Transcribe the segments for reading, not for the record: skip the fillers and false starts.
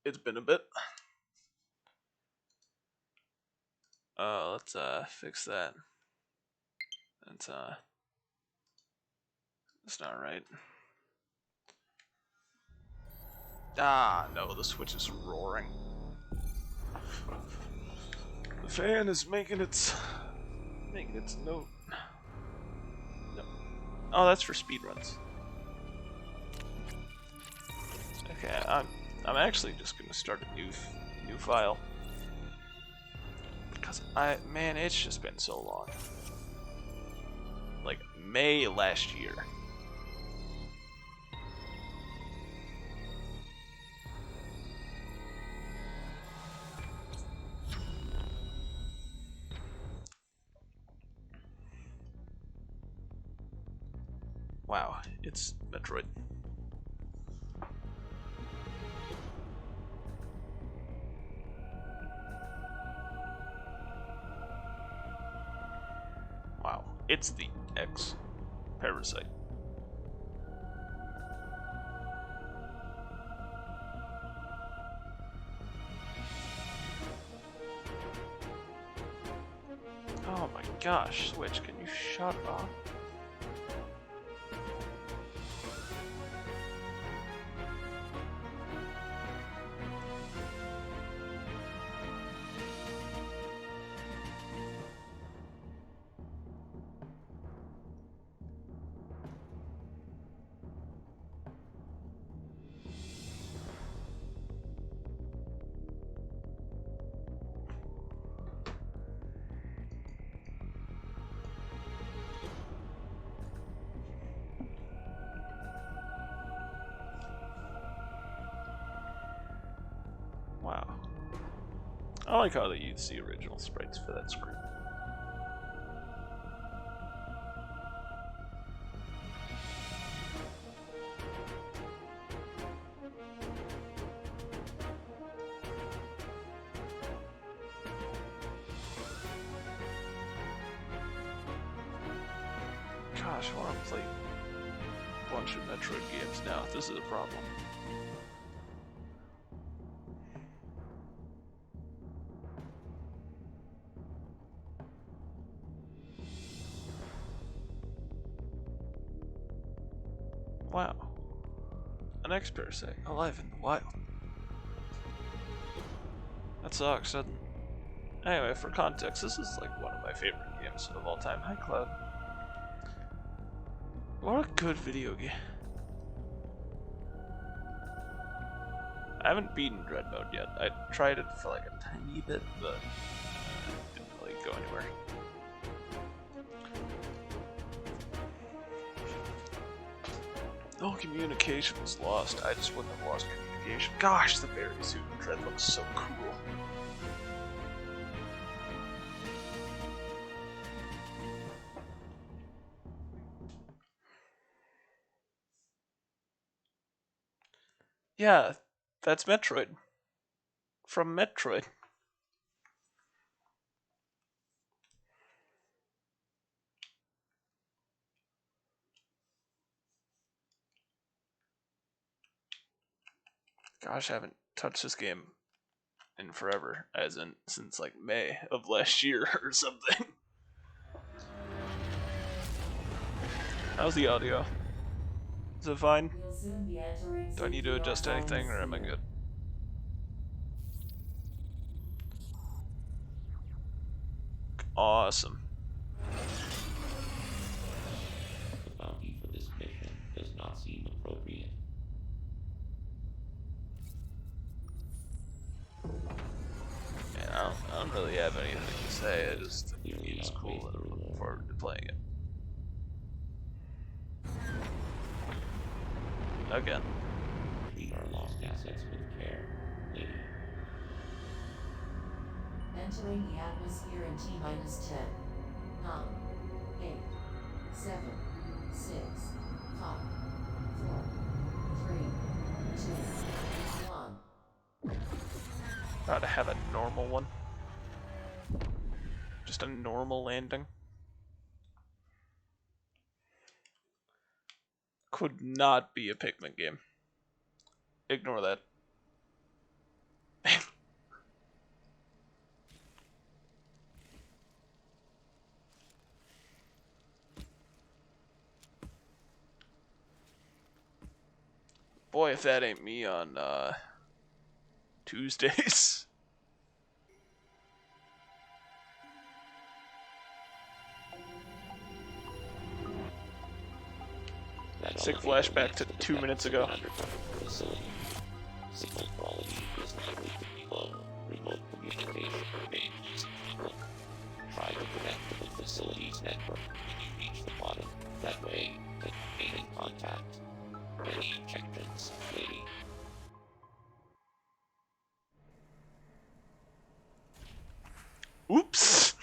It's been a bit. Let's fix that. That's not right. Ah, no, the Switch is roaring. The fan is making its note. No. Oh, that's for speedruns. Okay, I'm actually just gonna start a new file because man, it's just been so long. Like May last year. Wow, it's Metroid. Wow, it's the X Parasite. Oh my gosh, Switch, can you shut up? Wow. I like how they use the original sprites for that screen. Gosh, I want to play a bunch of Metroid games now. This is a problem. Wow. An X-Parasite, alive in the wild. That sucks, doesn't it? Anyway, for context, this is like one of my favorite games of all time. Hi, Cloud. What a good video game. I haven't beaten Dread Mode yet. I tried it for like a tiny bit, but it didn't really go anywhere. No communication was lost. I just wouldn't have lost communication. Gosh, the berry suit in Dread looks so cool. Yeah, that's Metroid. From Metroid. Gosh, I haven't touched this game in forever, as in since like May of last year or something. How's the audio? Is it fine? Do I need to adjust anything, or am I good? Awesome. The bounty for this mission does not seem appropriate. Man, I don't really have anything to say. I just think the game is cool and I'm looking forward to playing it. Again. Treat our lost assets with care, lady. Entering the atmosphere in T-minus 10, 9, 8, 7, 6, 5, 4, 3, 2, 1. Ought to have a normal one. Just a normal landing. Could not be a Pikmin game. Ignore that. Boy, if that ain't me on Tuesdays. That Sick elevator flashback leads to the 2 minutes depths of ago. an underground facility. Signal quality is likely to be low. Remote communication remains stable. Try to connect to the facility's network when you reach the bottom. That way, they can remain in contact. Many objections, lady. Oops!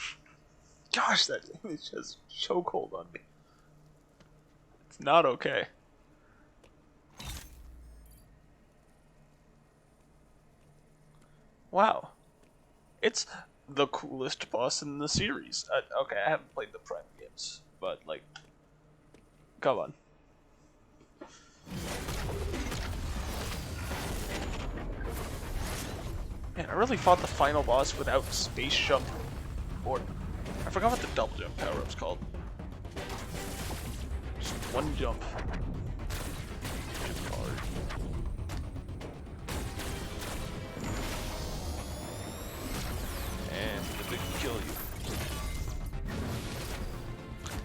Gosh, that image has chokehold on me. It's not okay. Wow. It's the coolest boss in the series. Okay, I haven't played the Prime games, but, like, come on. Man, I really fought the final boss without space jump, or I forgot what the double jump power-up's called. Just one jump. Just hard. And the big kill you.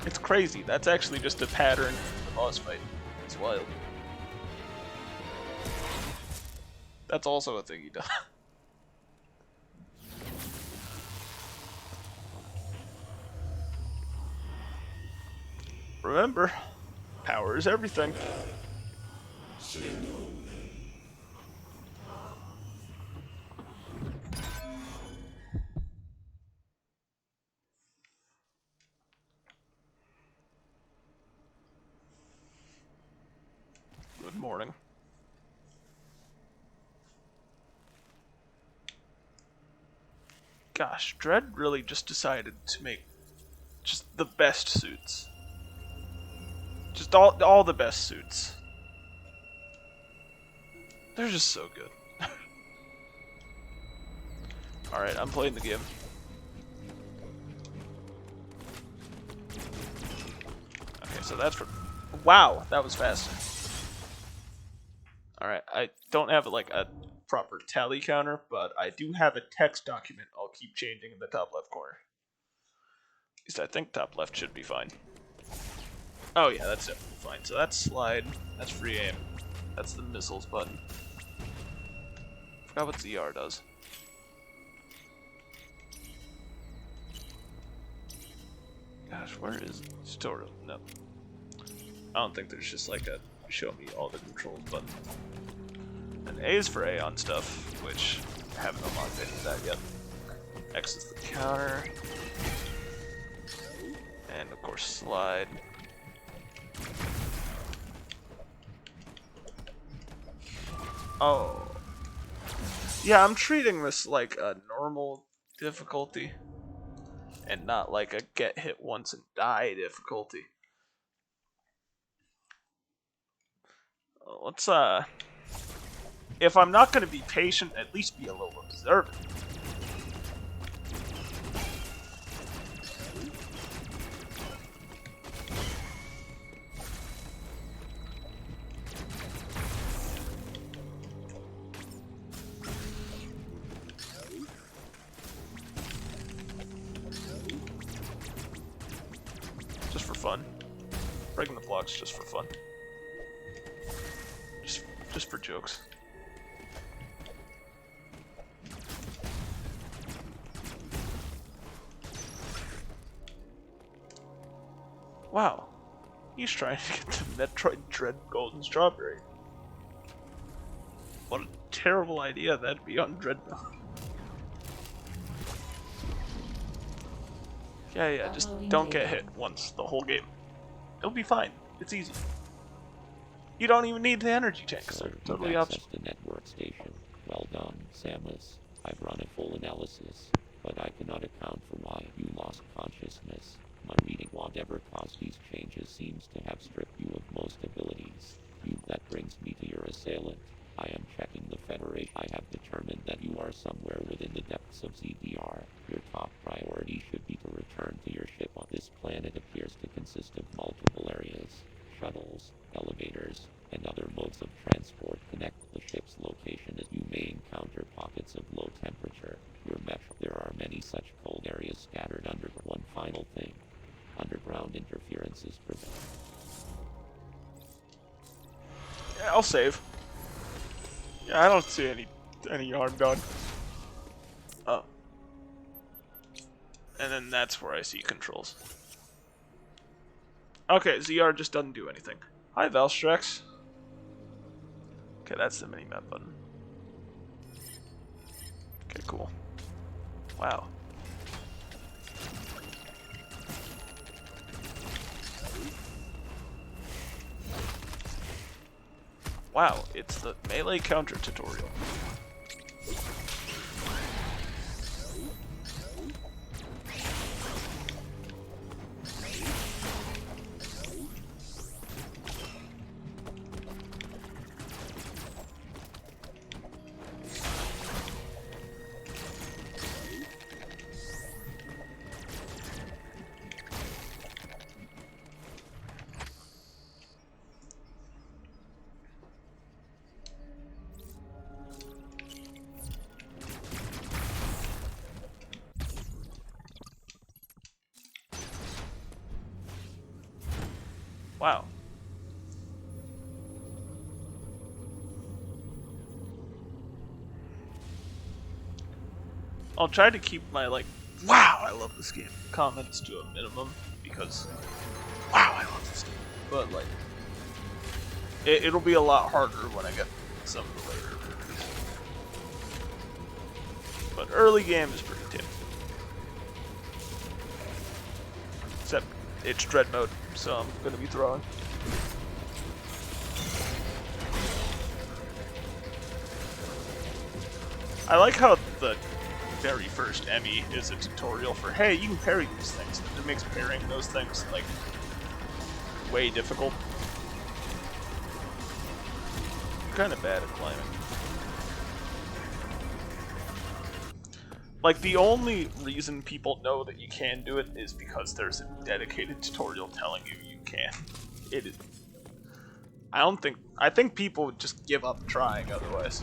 It's crazy. That's actually just a pattern in the boss fight. It's wild. That's also a thing he does. Remember, power is everything. Good morning. Gosh, Dread really just decided to make just the best suits. Just all the best suits. They're just so good. Alright, I'm playing the game. Okay, so that's for... Wow, that was fast. Alright, I don't have like a proper tally counter, but I do have a text document I'll keep changing in the top left corner. At least I think top left should be fine. Oh yeah, that's definitely fine. So that's slide, that's free aim, that's the missiles button. Forgot what ZR does. Gosh, where is tutorial? No. I don't think there's just like a show me all the controls button. And A is for Aeon stuff, which I haven't unlocked any of that yet. X is the counter. And of course slide. Oh. Yeah, I'm treating this like a normal difficulty. And not like a get hit once and die difficulty. Let's if I'm not gonna be patient, at least be a little observant. Just for fun. Breaking the blocks just for fun. Just for jokes. Wow. He's trying to get the Metroid Dread Golden Strawberry. What a terrible idea that'd be on Dreadnought. Yeah, just don't get hit once the whole game. It'll be fine. It's easy. You don't even need the energy tanks. They're totally optional. The network station. Well done, Samus. I've run a full analysis, but I cannot account for why you lost consciousness. My reading whatever caused these changes seems to have stripped you of most abilities. That brings me to your assailant. I am checking the Federation. I have determined that you are somewhere within the depths of ZDR. Your top priority should be to return to your ship. On this planet appears to consist of multiple areas, shuttles, elevators, and other modes of transport. final thing. Underground interference is prevented. Yeah, I'll save. Yeah, I don't see any harm done. Oh. And then that's where I see controls. Okay, ZR just doesn't do anything. Hi, Valstrex. Okay, that's the mini-map button. Okay, cool. Wow. Wow, it's the melee counter tutorial. Wow. I'll try to keep my, like, wow, I love this game comments to a minimum, because, wow, I love this game. But, like, it'll be a lot harder when I get some of the later versions. But early game is pretty tame. Except it's dread mode, so I'm gonna be throwing. I like how the very first Emmy is a tutorial for, hey, you can parry these things. It makes parrying those things, like, way difficult. I'm kind of bad at climbing. Like, the only reason people know that you can do it is because there's a dedicated tutorial telling you you can. It is. I think people would just give up trying otherwise.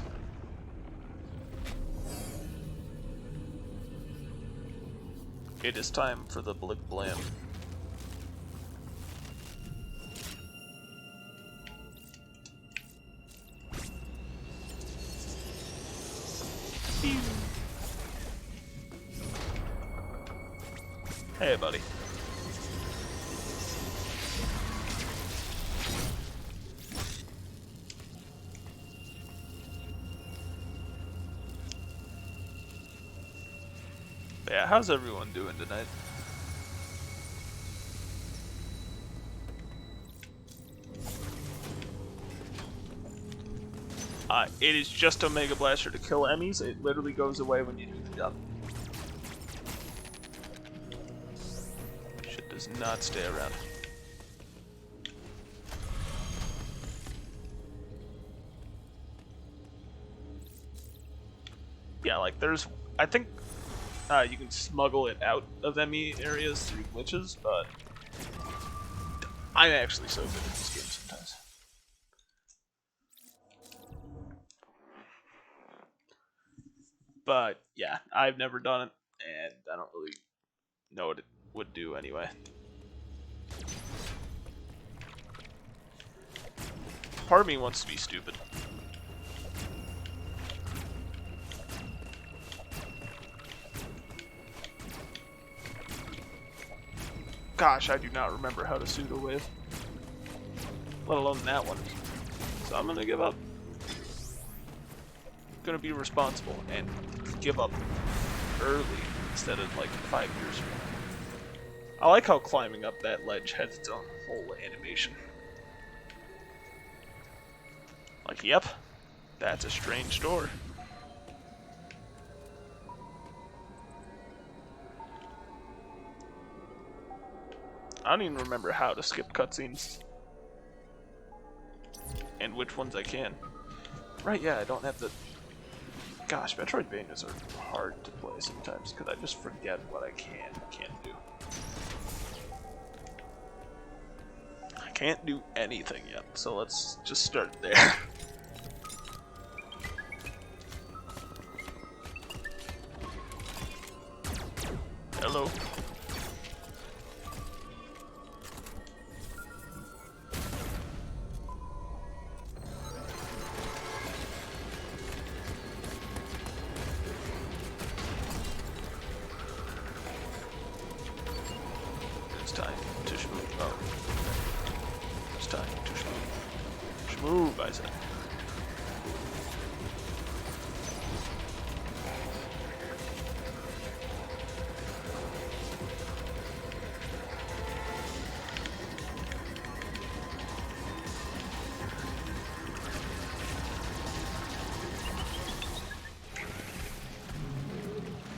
It is time for the Blig Blam. Hey, buddy. But yeah, how's everyone doing tonight? It is just Omega Blaster to kill Emmys. It literally goes away when you do the job. Shit does not stay around. Yeah, like there's, I think you can smuggle it out of Emmy areas through glitches, but I'm actually so good at this game sometimes. But yeah, I've never done it, and I don't really know what it would do anyway. Part of me wants to be stupid. Gosh, I do not remember how to pseudo wave, let alone that one. So I'm gonna give up. Gonna be responsible and give up early instead of like 5 years from now. I like how climbing up that ledge has its own whole animation. Like, yep, that's a strange door. I don't even remember how to skip cutscenes. And which ones I can. Right, yeah, I don't have the... Gosh, Metroidvanias are hard to play sometimes, because I just forget what I can and can't do. I can't do anything yet, so let's just start there. Hello. buys it.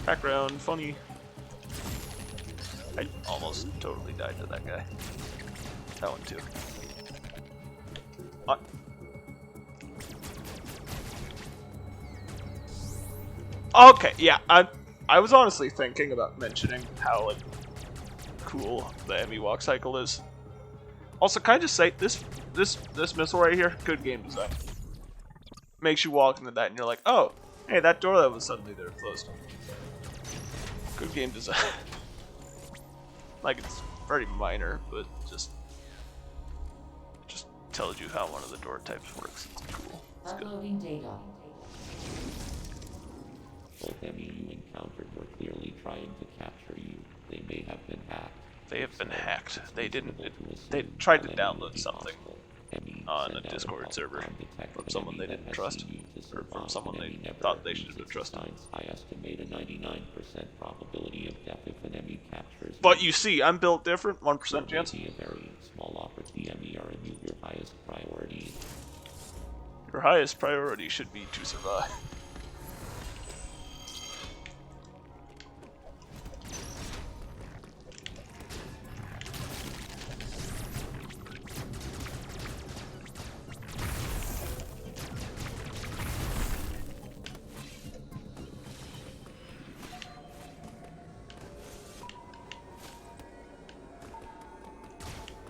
Background, funny. I almost totally died to that guy. That one too. Okay, yeah, I was honestly thinking about mentioning how like cool the Emmy walk cycle is. Also, can I just say this missile right here, good game design. Makes you walk into that and you're like, oh, hey, that door that was suddenly there closed. Good game design. Like, it's very minor, but just tells you how one of the door types works. It's cool. It's good. Uploading data. Both enemy you encountered were clearly trying to capture you. They may have been hacked. They have been hacked. They didn't. Reasonable to They assume tried to an download enemy something hostile. Enemy on a send out Discord server hostile detect from an someone they enemy didn't that has trust, seen you to or from survive. someone An they enemy never thought they should uses have trusted. science. I estimate a 99% probability of death if an enemy captures But you see, I'm built different. 1% chance. Maybe a very small opportunity. Enemy are your highest priority. Your highest priority should be to survive.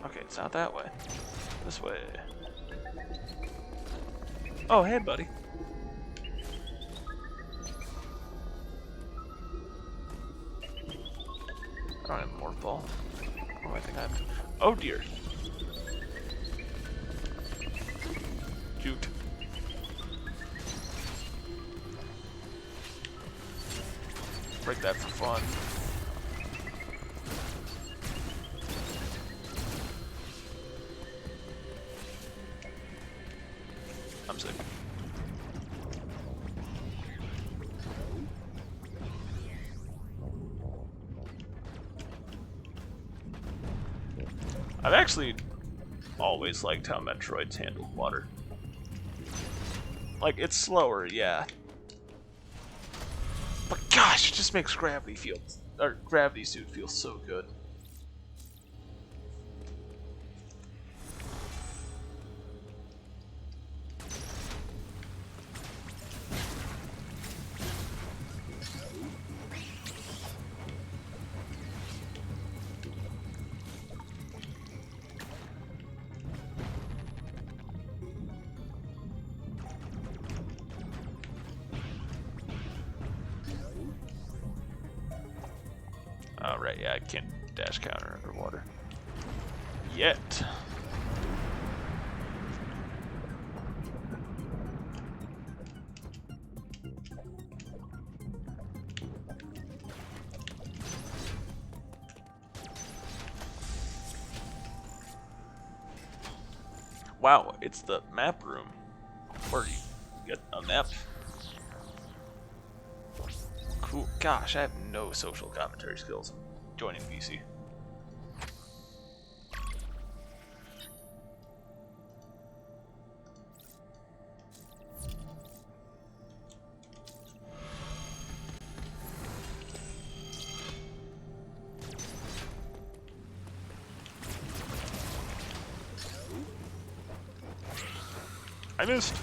Okay, it's not that way. This way. Oh, hey, buddy. I don't have a morph ball. Oh, I think I have. Oh dear. Juked. Break that for fun. I'm sick. I've actually always liked how Metroids handle water. Like, it's slower, yeah. But gosh, it just makes Gravity Suit feel so good. Alright, yeah, I can't dash counter underwater. Yet. Wow, it's the map room where you get a map. Cool. Gosh, I have no social commentary skills. Joining VC. I missed.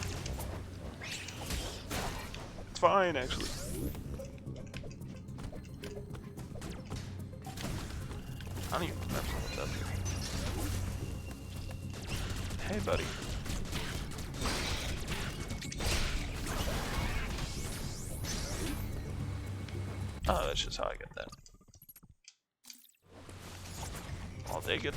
It's fine, actually. I don't even remember what's up here. Hey, buddy. Oh, that's just how I get that. I'll take it.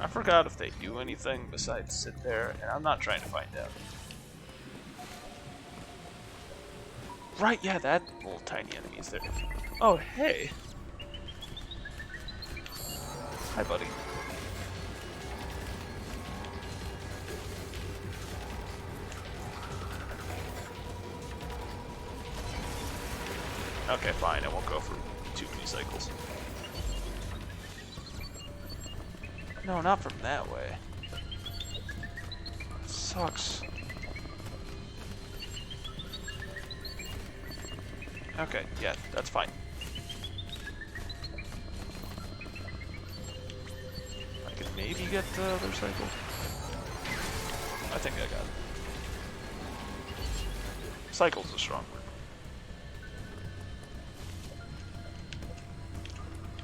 I forgot if they do anything besides sit there, and I'm not trying to find out. Right, yeah, that little tiny enemy's there. Oh, hey. Hi, buddy. Okay, fine, I won't go for too many cycles. No, not from that way. That sucks. Okay, yeah, that's fine. I can maybe get the other cycle. I think I got it. Cycle's a strong word.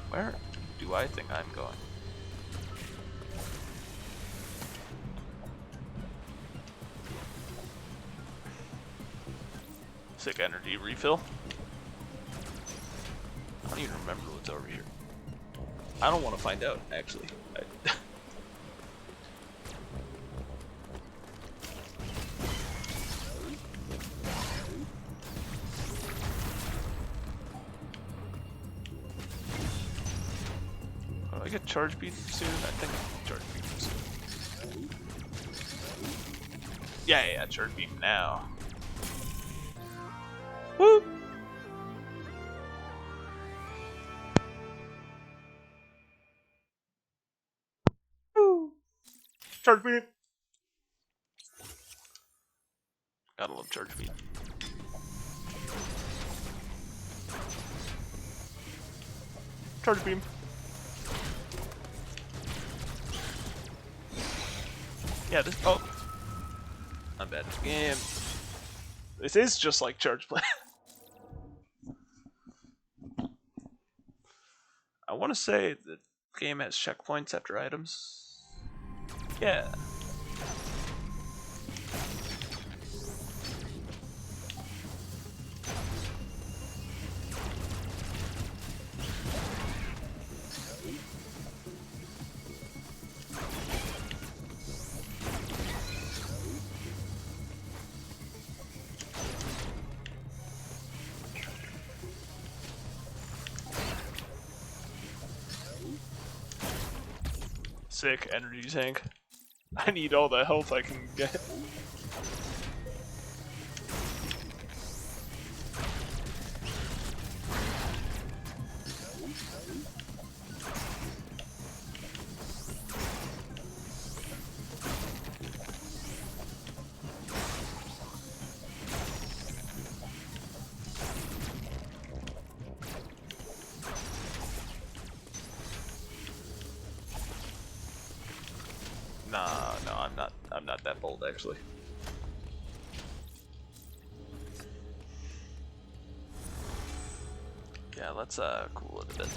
Where do I think I'm going? Sick energy refill. I don't even remember what's over here. I don't want to find out, actually. Will I get charge beam soon? I think I get charge beam soon. Yeah, charge beam now. Woo! Woo! Charge beam! Gotta love charge beam. Charge beam. Yeah, this. Oh! I'm bad at the game. This is just like charge play. I want to say the game has checkpoints after items. Yeah. Sick energy tank. I need all the health I can get. Nah, no, I'm not. I'm not that bold actually. Yeah, let's cool it a bit.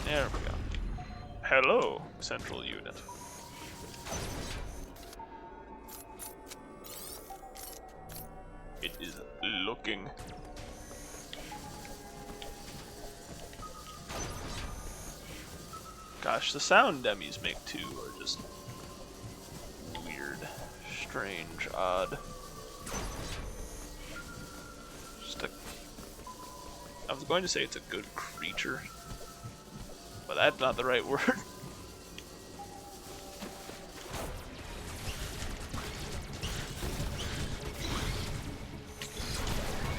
There we go. Hello, central unit. It is looking. Gosh, the sound Demis make too are just weird, strange, odd. Just a. I was going to say it's a good creature, but that's not the right word.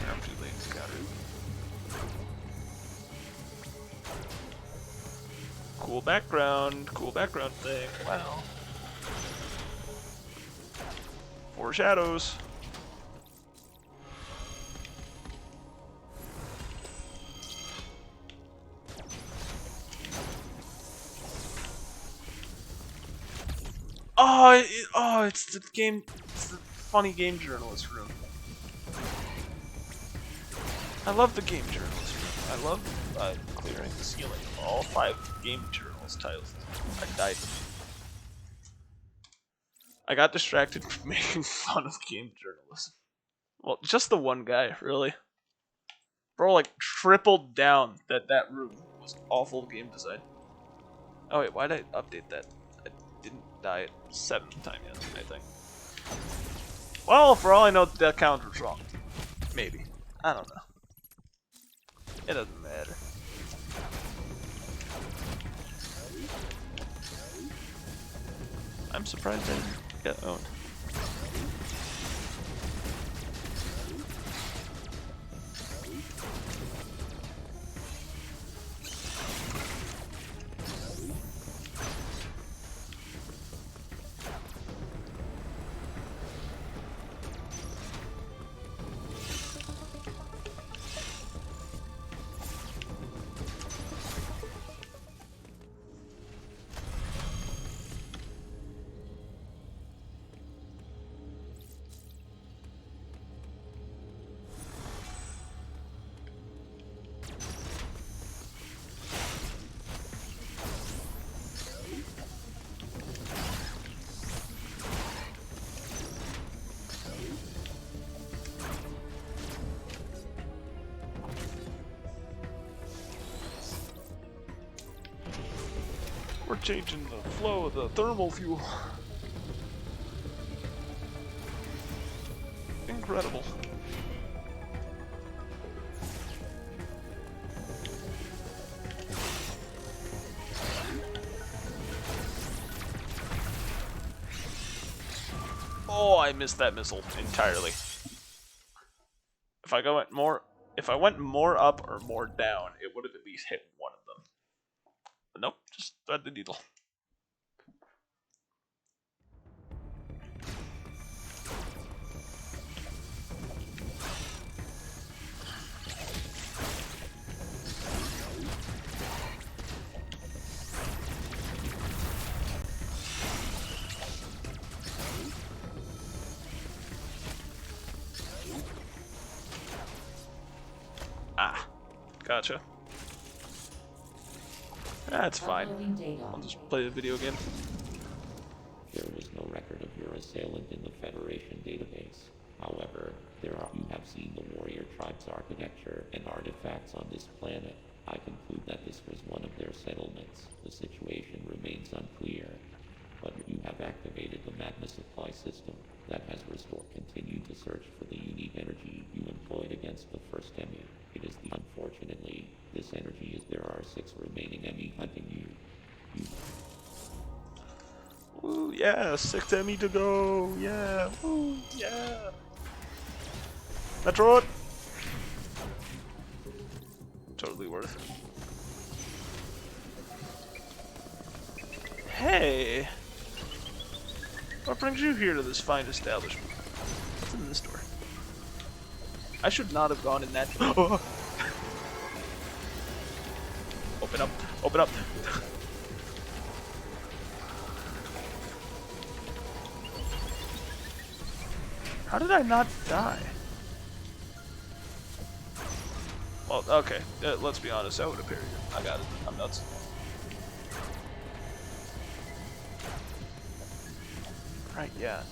I'm too late to counter. Cool background thing. Wow. 4 shadows. Oh, it's the game. It's the funny game journalist room. I love the game journalist room. I love clearing the ceiling of all 5 game journalist tiles. I died. I got distracted from making fun of game journalism. Well, just the one guy, really. Bro, like, tripled down that room was awful game design. Oh wait, why did I update that? I didn't die at 7th time yet, I think. Well, for all I know, that counter's wrong. Maybe. I don't know. It doesn't matter. I'm surprised I didn't get owned. We're changing the flow of the thermal fuel. Incredible. Oh, I missed that missile entirely. If I went more up or more down, it would have at least hit one of them. But nope, just thread the needle. Ah, gotcha. That's fine. I'll just play the video again. There was no record of your assailant in the Federation database. However, you have seen the warrior tribe's architecture and artifacts on this planet. I conclude that this was one of their settlements. The situation remains unclear, but you have activated the magma supply system that has restored. Continue to search for the unique energy you employed against the first Emmy. Unfortunately, this energy is there are 6 remaining Emmy hunting you. Woo, yeah, 6 Emmy to go. Yeah, woo, yeah. Metro it. Totally worth it. Hey, what brings you here to this fine establishment? What's in this door? I should not have gone in that. Open up! Open up! How did I not die? Well, okay. Let's be honest. I would have parried it. I got it. I'm nuts. Right? Yeah.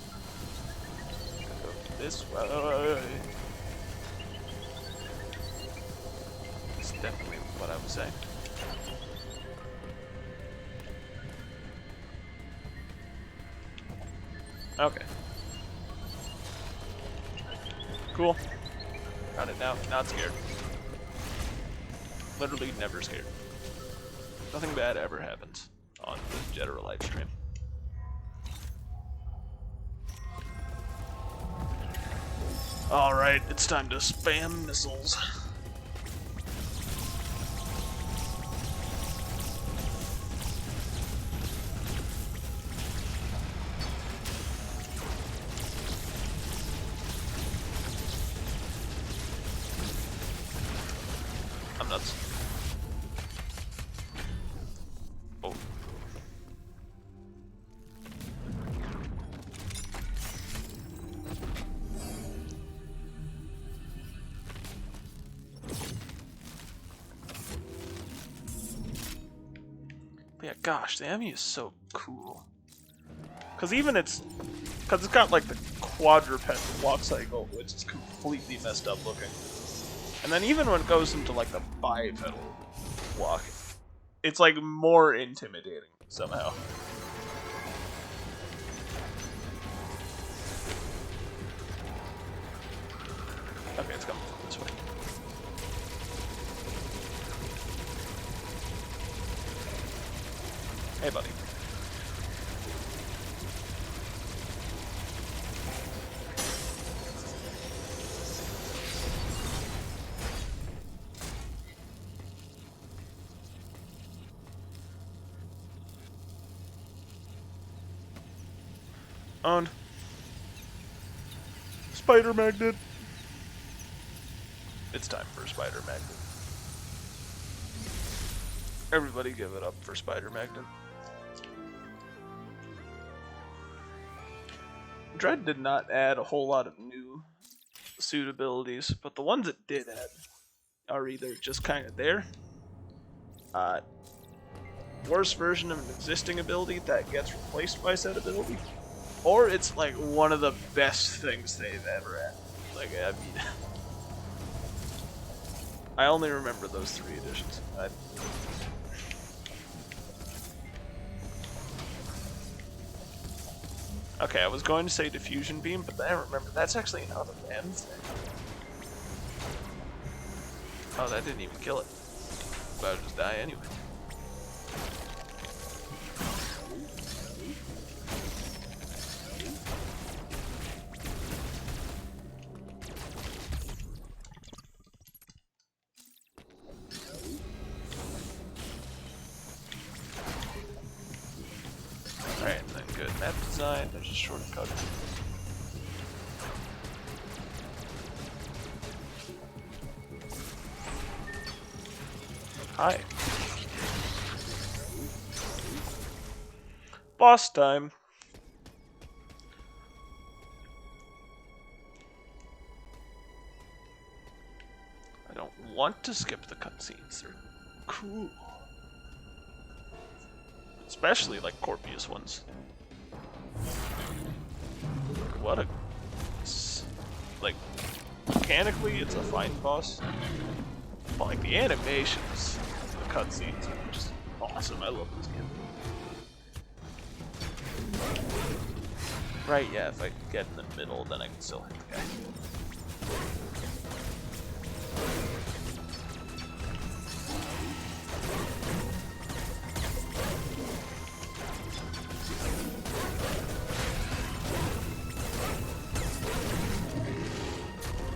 Go this way. That's definitely what I was saying. Okay. Cool. Got it now. Not scared. Literally never scared. Nothing bad ever happens on the Jeddah live stream. Alright, it's time to spam missiles. I'm nuts. Oh. But yeah, gosh, the Emmy is so cool. Cause it's got like the quadruped walk cycle, which is completely messed up looking. And then even when it goes into like the bipedal walk, it's like more intimidating somehow. Hey, buddy. On. Spider magnet. It's time for Spider magnet. Everybody give it up for Spider magnet. Dread did not add a whole lot of new suit abilities, but the ones it did add are either just kind of there, worse version of an existing ability that gets replaced by said ability, or it's like one of the best things they've ever added. Like, I mean, I only remember those 3 editions. Okay, I was going to say Diffusion Beam, but then I remember that's actually another band thing. Oh, that didn't even kill it. But I would just die anyway. Alright, then good. Map design, there's a shortcut. Hi. Boss time. I don't want to skip the cutscenes. They're cool. Especially like Corpius ones. What a... like, mechanically it's a fine boss. But like the animations, the cutscenes are just awesome. I love this game. Right, yeah, if I get in the middle, then I can still hit the guy.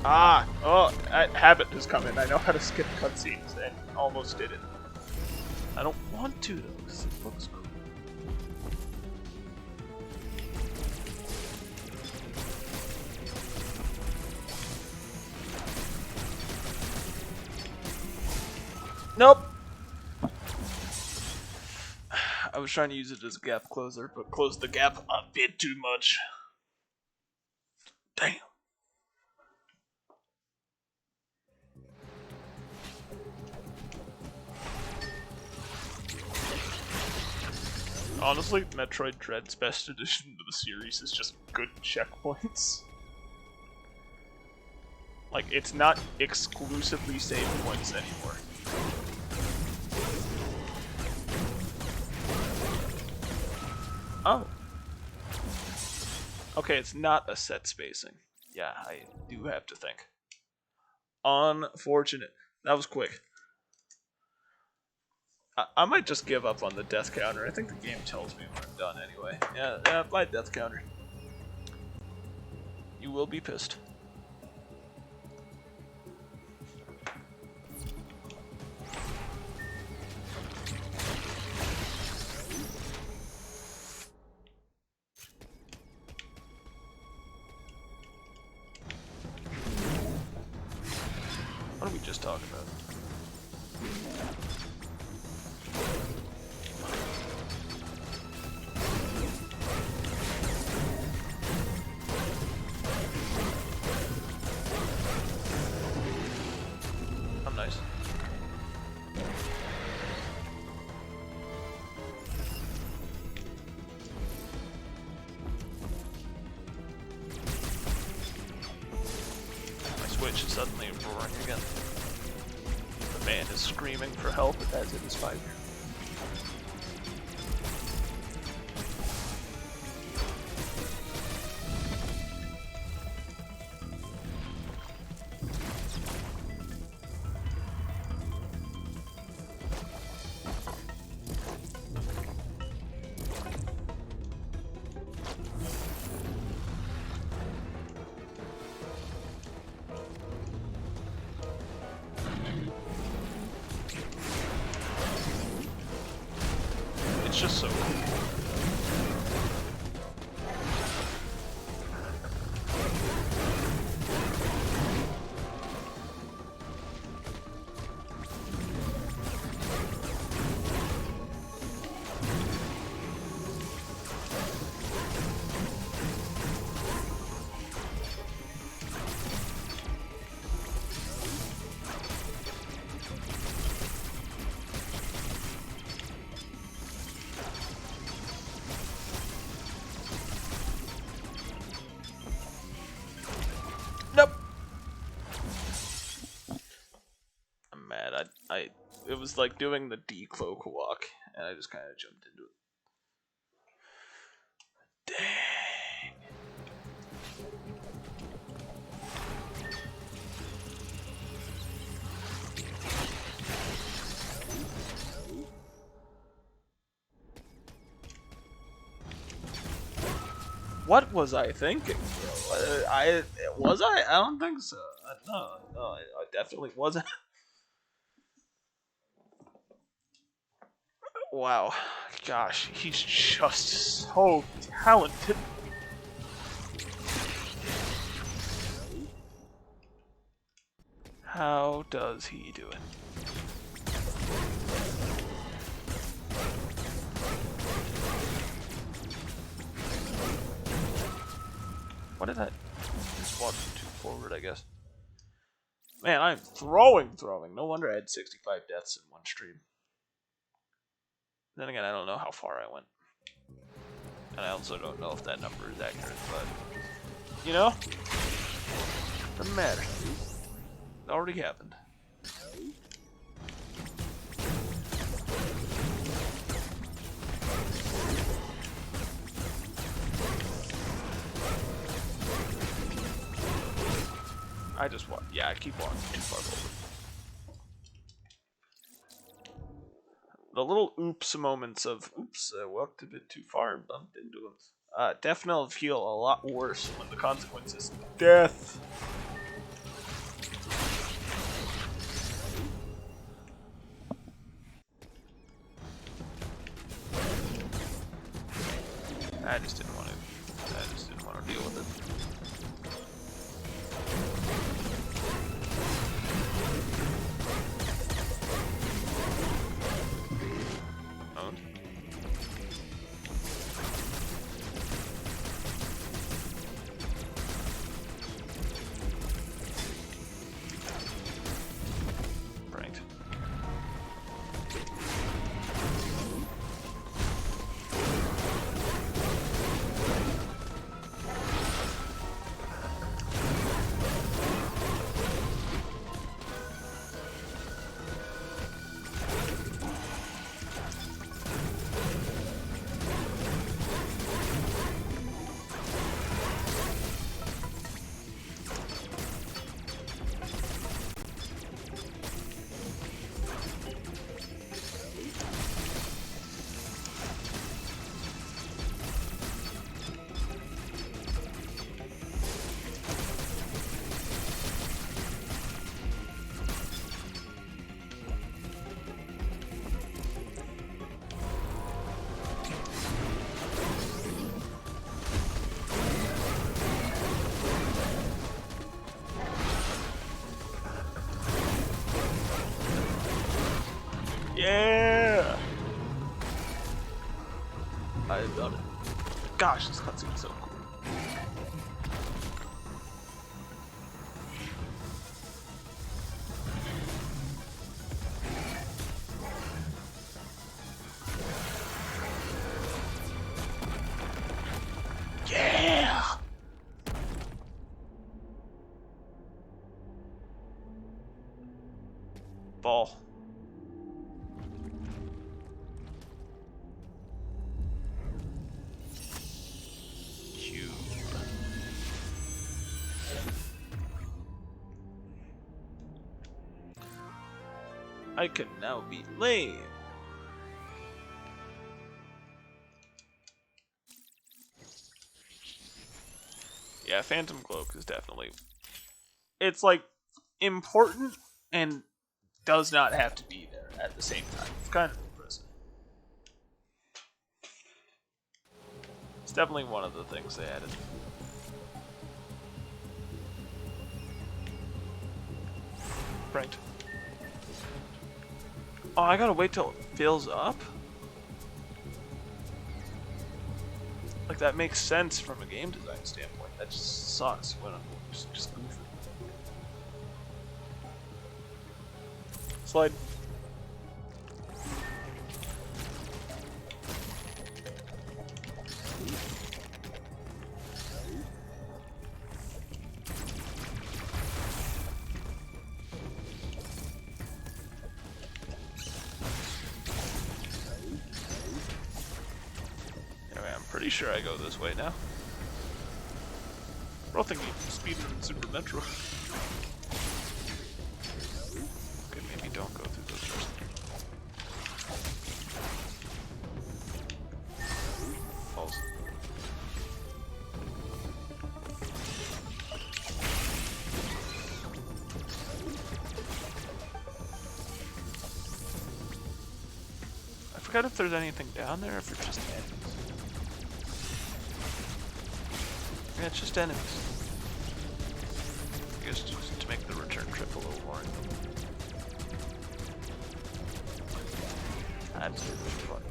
Ah! Oh, habit has come in. I know how to skip cutscenes and almost did it. I don't want to though, because it looks cool. Nope! I was trying to use it as a gap closer, but closed the gap a bit too much. Damn. Honestly, Metroid Dread's best addition to the series is just good checkpoints. Like, it's not exclusively save points anymore. Oh. Okay, it's not a set spacing. Yeah, I do have to think. Unfortunate. That was quick. I might just give up on the death counter. I think the game tells me when I'm done anyway. Yeah, apply death counter. You will be pissed. What are we just talking about? I'm nice. My Switch is suddenly roaring again. The man is screaming for help as it is 5 years. It's just so cool. Nope. I'm mad. It was like doing the decloak walk, and I just kind of jumped into it. Dang. What was I thinking? I was I? I don't think so. No, I definitely wasn't. Wow, gosh, he's just so talented. How does he do it? What did I? Just walked too forward, I guess. Man, I'm throwing. No wonder I had 65 deaths in one stream. Then again, I don't know how far I went. And I also don't know if that number is accurate, but... You know? Doesn't matter. It already happened. I just walk. Yeah, I keep walking too far forward. The little oops moments of, oops, I walked a bit too far and bumped into him. Definitely feel a lot worse when the consequence is death. I just didn't want to deal with it. Owned. Pranked. Yeah! I love it. Gosh, this cutscene is so cool. Yeah! Ball. Cube. I can now be lame. Yeah, Phantom Cloak is definitely... It's like important and does not have to be there at the same time. It's kind of impressive. It's definitely one of the things they added. Pranked. Oh, I gotta wait till it fills up? Like, that makes sense from a game design standpoint. That just sucks when I'm just goofy. Slide. Anyway, I'm pretty sure I go this way now. I don't think you speed in Super Metro. Okay, maybe don't go through those doors. Falls. I forgot if there's anything down there, if it's just enemies. Yeah, it's just enemies. I guess just to make the return trip a little boring. Absolutely fun.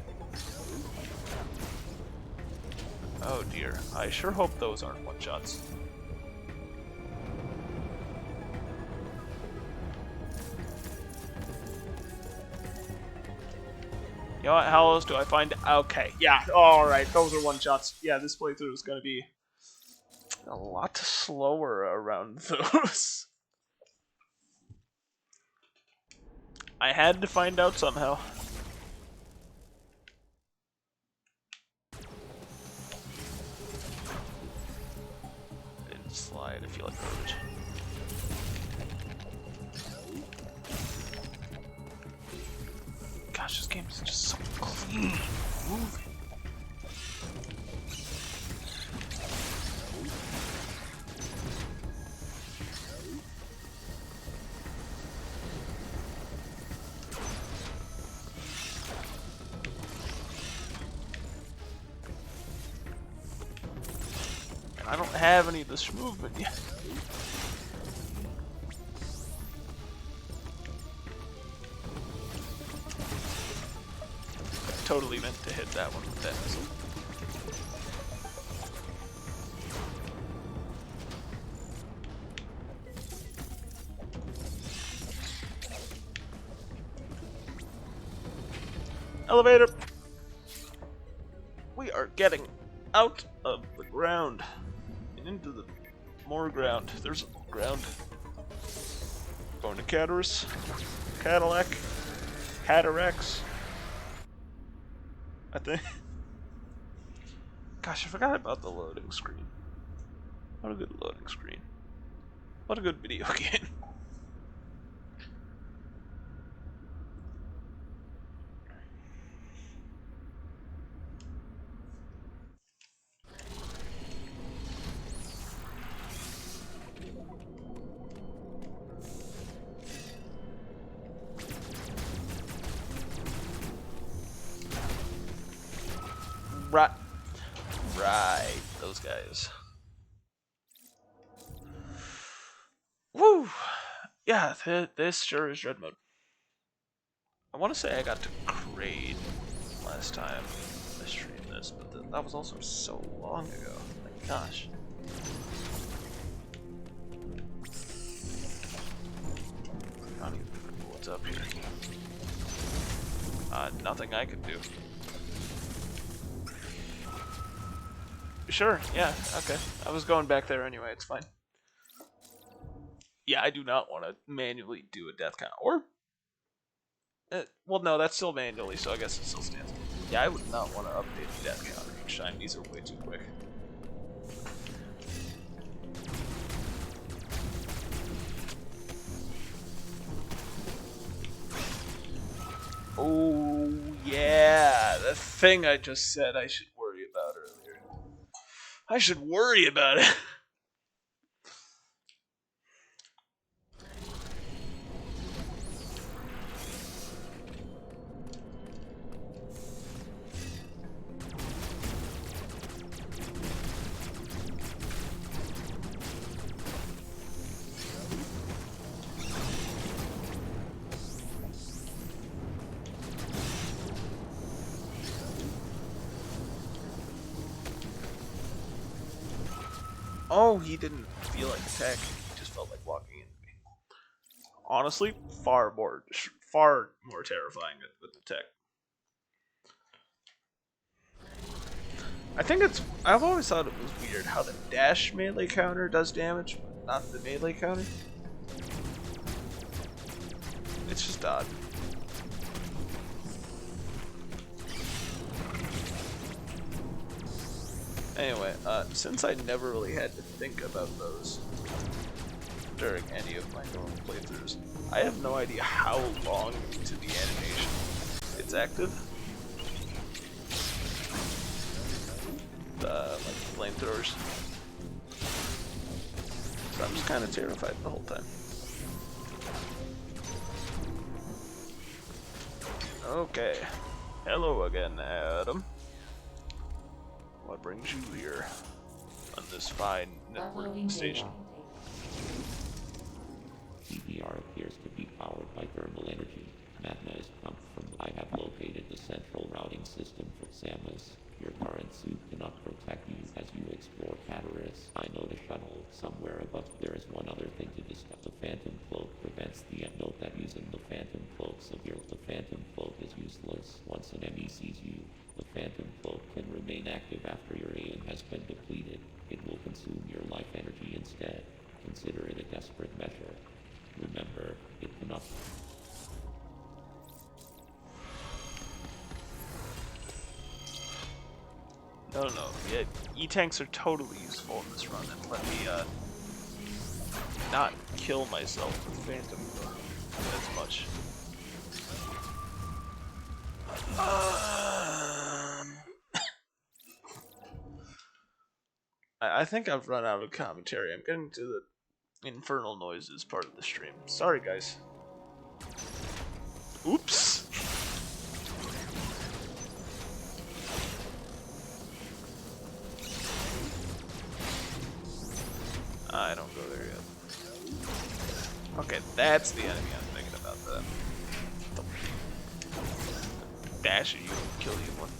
Oh dear, I sure hope those aren't one-shots. You know what, how else do I find... Okay, yeah, alright, those are one-shots. Yeah, this playthrough is gonna be a lot slower around those. I had to find out somehow. I didn't slide, I feel like garbage. Gosh, this game is just so clean. Moving. I don't have any of this movement yet. I totally meant to hit that one with that missile. Elevator! We are getting out of the ground and into the more ground. There's ground. Going to Catarus, Cadillac, Catarax. I think. Gosh, I forgot about the loading screen. What a good loading screen. What a good video game. Right, those guys. Woo! Yeah, this sure is dread mode. I want to say I got to kraid last time I streamed this, but that was also so long ago. My gosh. I don't even remember what's up here. Nothing I could do. Sure, yeah, okay. I was going back there anyway, it's fine. Yeah, I do not want to manually do a death count. Or, well, no, that's still manually, so I guess it still stands. Yeah, I would not want to update the death counter each time. These are way too quick. Oh, yeah, the thing I just said I should worry about earlier. I should worry about it. Oh, he didn't feel like attacking. He just felt like walking into me. Honestly, far more terrifying with the tech. I think I've always thought it was weird how the dash melee counter does damage, but not the melee counter. It's just odd. Anyway, since I never really had to think about those during any of my normal playthroughs, I have no idea how long into the animation it's active. Like flamethrowers. So I'm just kind of terrified the whole time. Okay. Hello again, Adam. What brings you here on this fine networking station? PBR appears to be powered by thermal energy. Magma is pumped from. I have located the central routing system for Samus. Your current suit cannot protect you as you explore Cataris. I know the shuttle somewhere above. There is one other thing to discuss. The Phantom Cloak prevents the note that using the Phantom Cloak severe. The Phantom Cloak is useless once an enemy sees you. The Phantom Cloak can remain active after your aim has been depleted. It will consume your life energy instead. Consider it a desperate measure. Remember, it cannot. No. Yeah, E-tanks are totally useful in this run, and let me not kill myself with Phantom as much. I think I've run out of commentary. I'm getting to the infernal noises part of the stream. Sorry, guys. Oops. I don't go there yet. Okay, that's the enemy I'm thinking about. The dash at you and kill you one.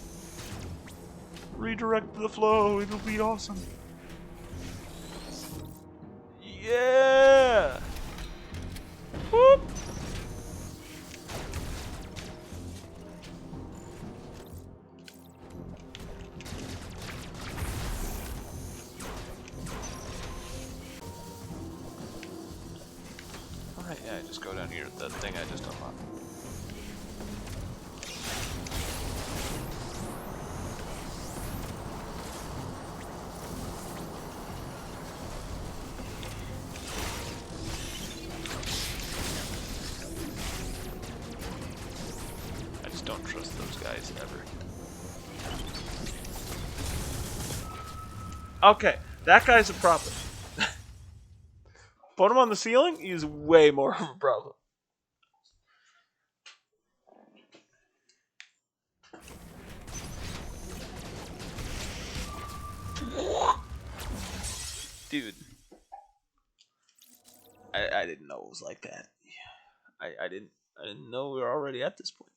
Redirect the flow, it'll be awesome. Yeah! Whoop! Alright, yeah, just go down here with that thing I just unlocked. I just don't trust those guys ever. Okay, that guy's a problem. Put him on the ceiling, he's way more of a problem. Dude. I didn't know it was like that. I didn't know we were already at this point.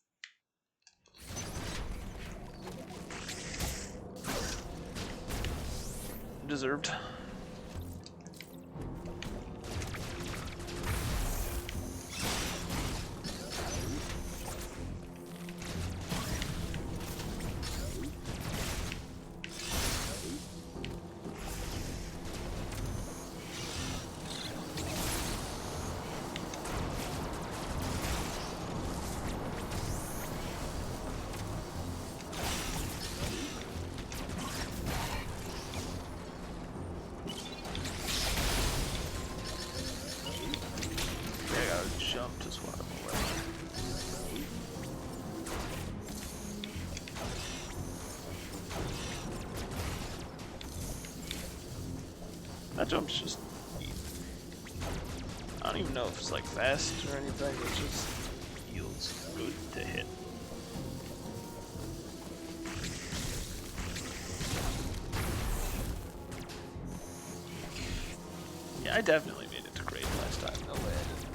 Deserved. Jump to swat him away. That jump's just... I don't even know if it's like fast or anything, it just feels good to hit. Yeah, I definitely made it to kraid last time, no way I didn't.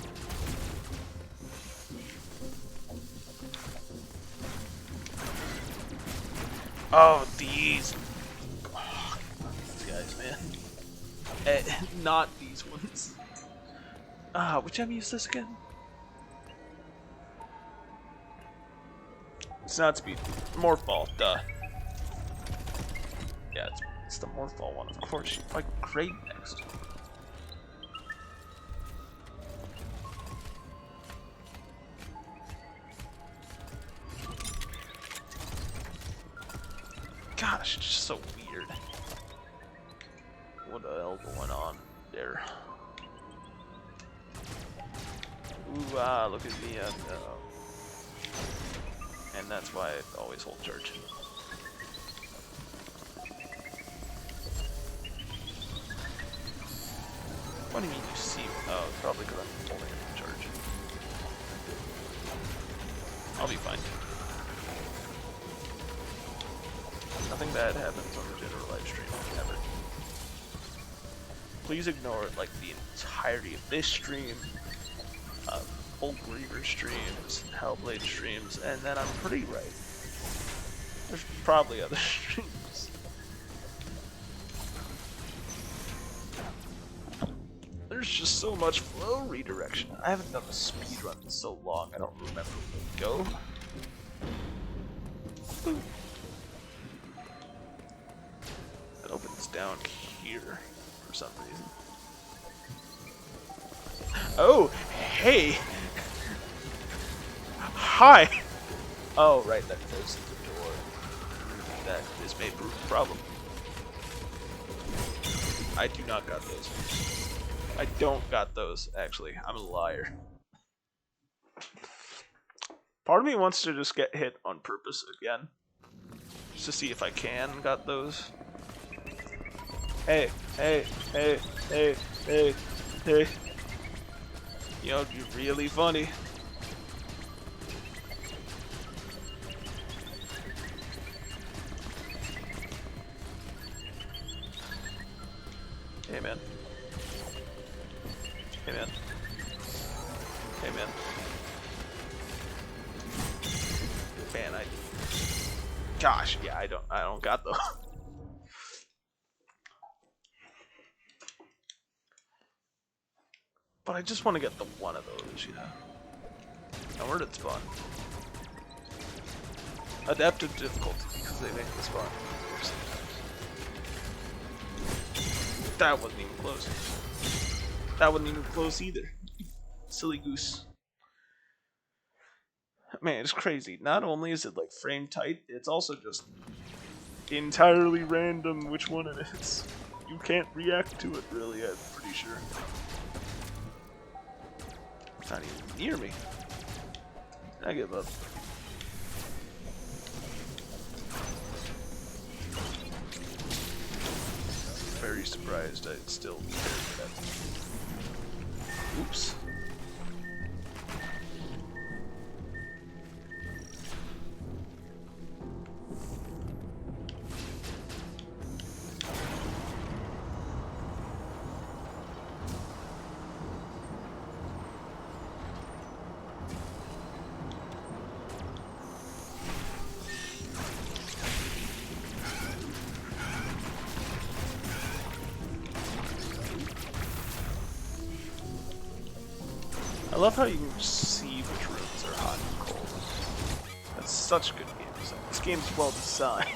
Oh, these. Oh, these guys, man. Not these ones. Which MU is this again? It's not speed. Morphball, duh. Yeah, it's the Morphball one, of course. You fight Kraid next. Gosh, it's just so weird. What the hell going on there? Ooh, look at me. And that's why I always hold charge. What do you mean you see? Oh, it's probably because I'm holding it in charge. I'll be fine. Nothing bad happens on the general live stream, ever. Please ignore like the entirety of this stream, Old Reaver streams, Hellblade streams, and then I'm pretty right. There's probably other streams. There's just so much flow redirection. I haven't done a speedrun in so long, I don't remember where to go. Boom. It opens down here for some reason. Oh, hey! Hi! Oh, right, that closes the door. That is may prove a problem. I do not got those. I don't got those, actually. I'm a liar. Part of me wants to just get hit on purpose again. Just to see if I can got those. Hey, hey, hey, hey, hey, hey. You know, you're really funny. Hey, man. Hey, man. Hey, man. Man, gosh, yeah, I don't got those. But I just want to get the one of those, you know. Now where did it spawn? Adaptive difficulty, because they make the spawn easier sometimes. That wasn't even close. That wasn't even close either. Silly goose. Man, it's crazy. Not only is it like frame tight, it's also just entirely random which one it is. You can't react to it really, I'm pretty sure. It's not even near me. I give up. Very surprised I still cared that. Oops. I love how you can see which rooms are hot and cold. That's such good game design. This game's well designed.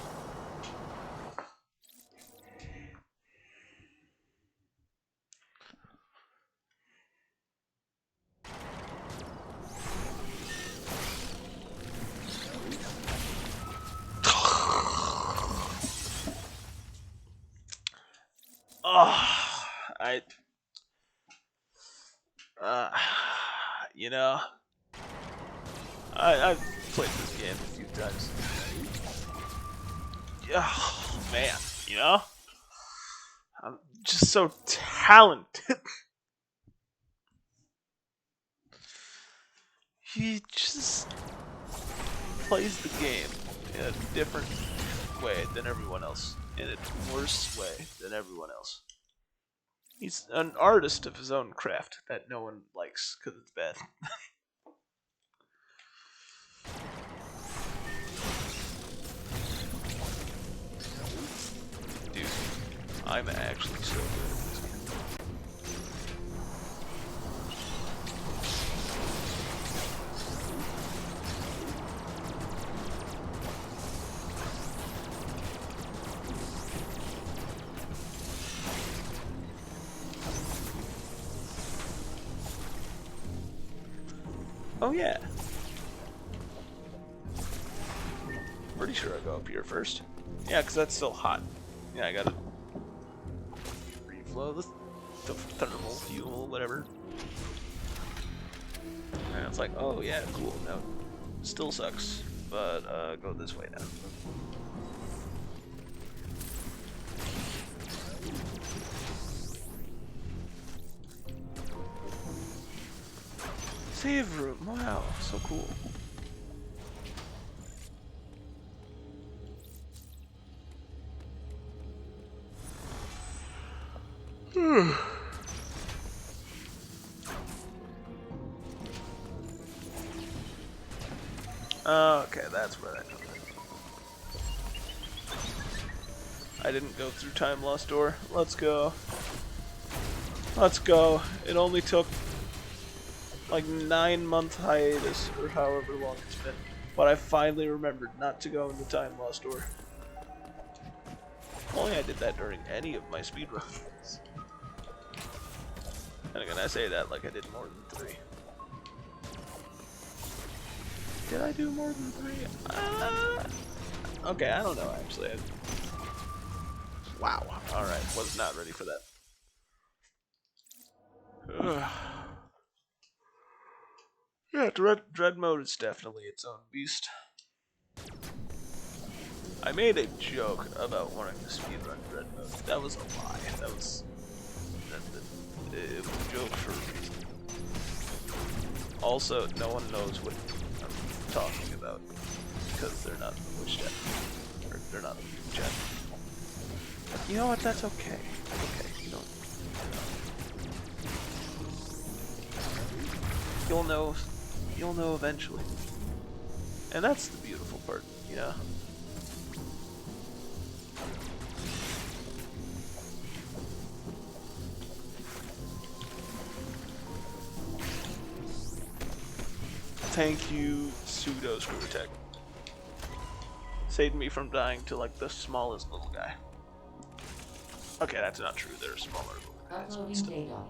You know, I've played this game a few times. Oh, man, you know? I'm just so talented. He just plays the game in a different way than everyone else. In a worse way than everyone else. He's an artist of his own craft that no one likes because it's bad. Dude, I'm actually so good at this game. Oh yeah. Pretty sure I go up here first. Yeah, because that's still hot. Yeah, I gotta reflow the thermal fuel, whatever. And it's like, oh yeah, cool. No, still sucks, but go this way now. Save room. Wow, so cool. Okay, that's where that comes in. I didn't go through time lost door. Let's go. Let's go. It only took like 9-month hiatus or however long it's been, but I finally remembered not to go in the time lost door. If only I did that during any of my speedruns. And again, I say that like I did more than 3. Did I do more than 3? Okay, I don't know actually. Wow. Alright, was not ready for that. Yeah, dread mode is definitely its own beast. I made a joke about wanting to speedrun dread mode. That was a lie. It was a joke for a reason. Also, no one knows what I'm talking about because they're not in the voice chat. Or they're not in the chat. You know what? That's okay. Okay, you don't. You'll know. You'll know eventually. And that's the beautiful part, you know? Thank you, pseudo screw attack. Saved me from dying to like the smallest little guy. Okay, that's not true. There are smaller little guys. Uploading data.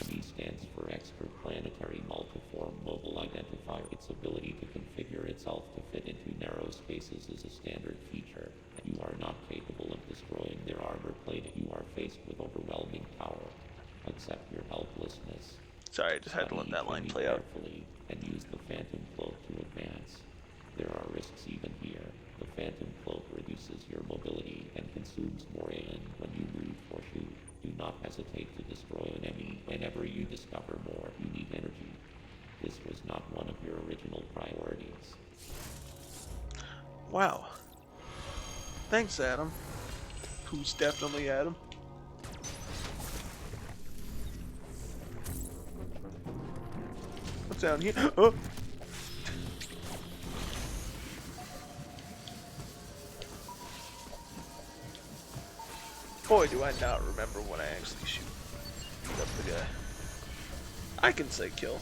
ME stands for Extraplanetary Multiform Mobile Identifier. Its ability to configure itself to fit into narrow spaces is a standard feature. You are not capable of destroying their armor plate. You are faced with overwhelming power. Accept your helplessness. Sorry, I just had to let that line play out. Carefully and use the Phantom Cloak to advance. There are risks even here. The Phantom Cloak reduces your mobility and consumes more AN when you move or shoot. Do not hesitate to destroy an enemy. Whenever you discover more, you need energy. This was not one of your original priorities. Wow. Thanks, Adam. Who's definitely Adam. What's down here? Oh! Boy, do I not remember when I actually shoot up the guy. I can say kill.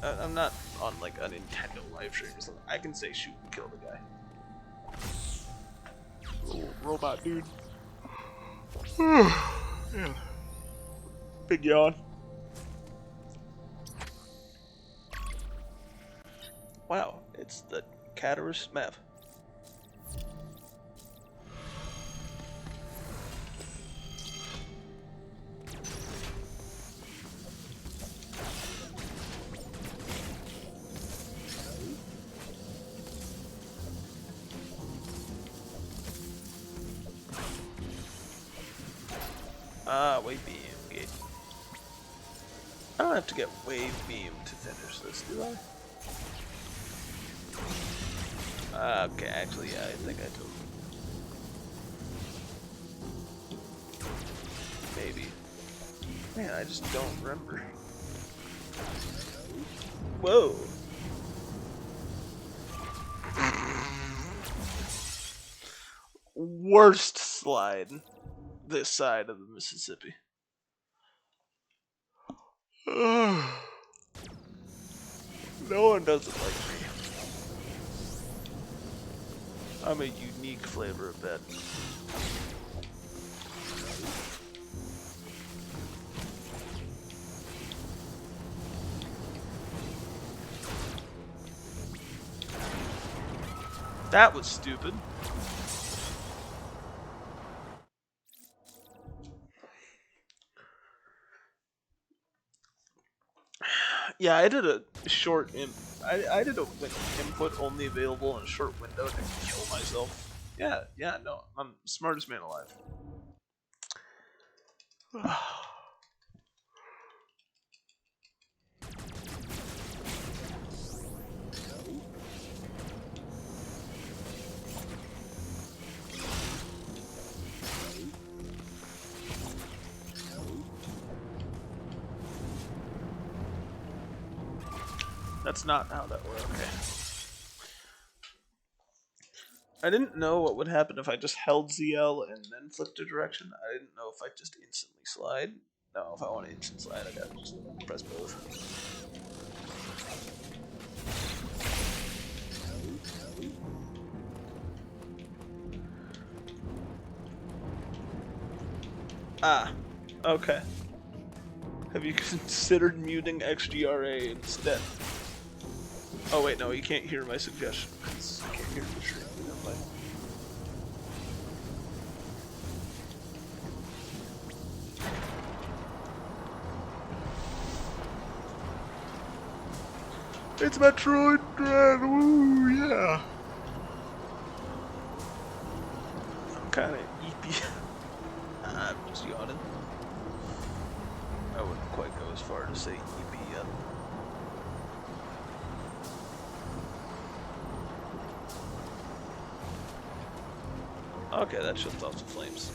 I'm not on like a Nintendo live stream or something. I can say shoot and kill the guy. Little robot dude. Yeah. Big yawn. Wow, it's the Caterus map. Wave beam gate. I don't have to get wave beam to finish this, do I? Okay, actually, yeah, I think I do. Maybe. Man, I just don't remember. Whoa. Worst slide this side of the Mississippi. No one doesn't like me. I'm a unique flavor of bad. That was stupid. Yeah, I did a short I did a input only available in a short window to kill myself. Yeah, no, I'm the smartest man alive. That's not how that works. Okay. I didn't know what would happen if I just held ZL and then flipped a direction. I didn't know if I just instantly slide. No, if I want to instant slide, I gotta just press both. Ah, okay. Have you considered muting XGRA instead? Oh wait, no, you can't hear my suggestion because you can't hear the stream. It's Metroid Dread, woo, yeah! I'm kinda eepy. I'm just yawning. I wouldn't quite go as far to say eepy yet. Okay, that shuts off the flames.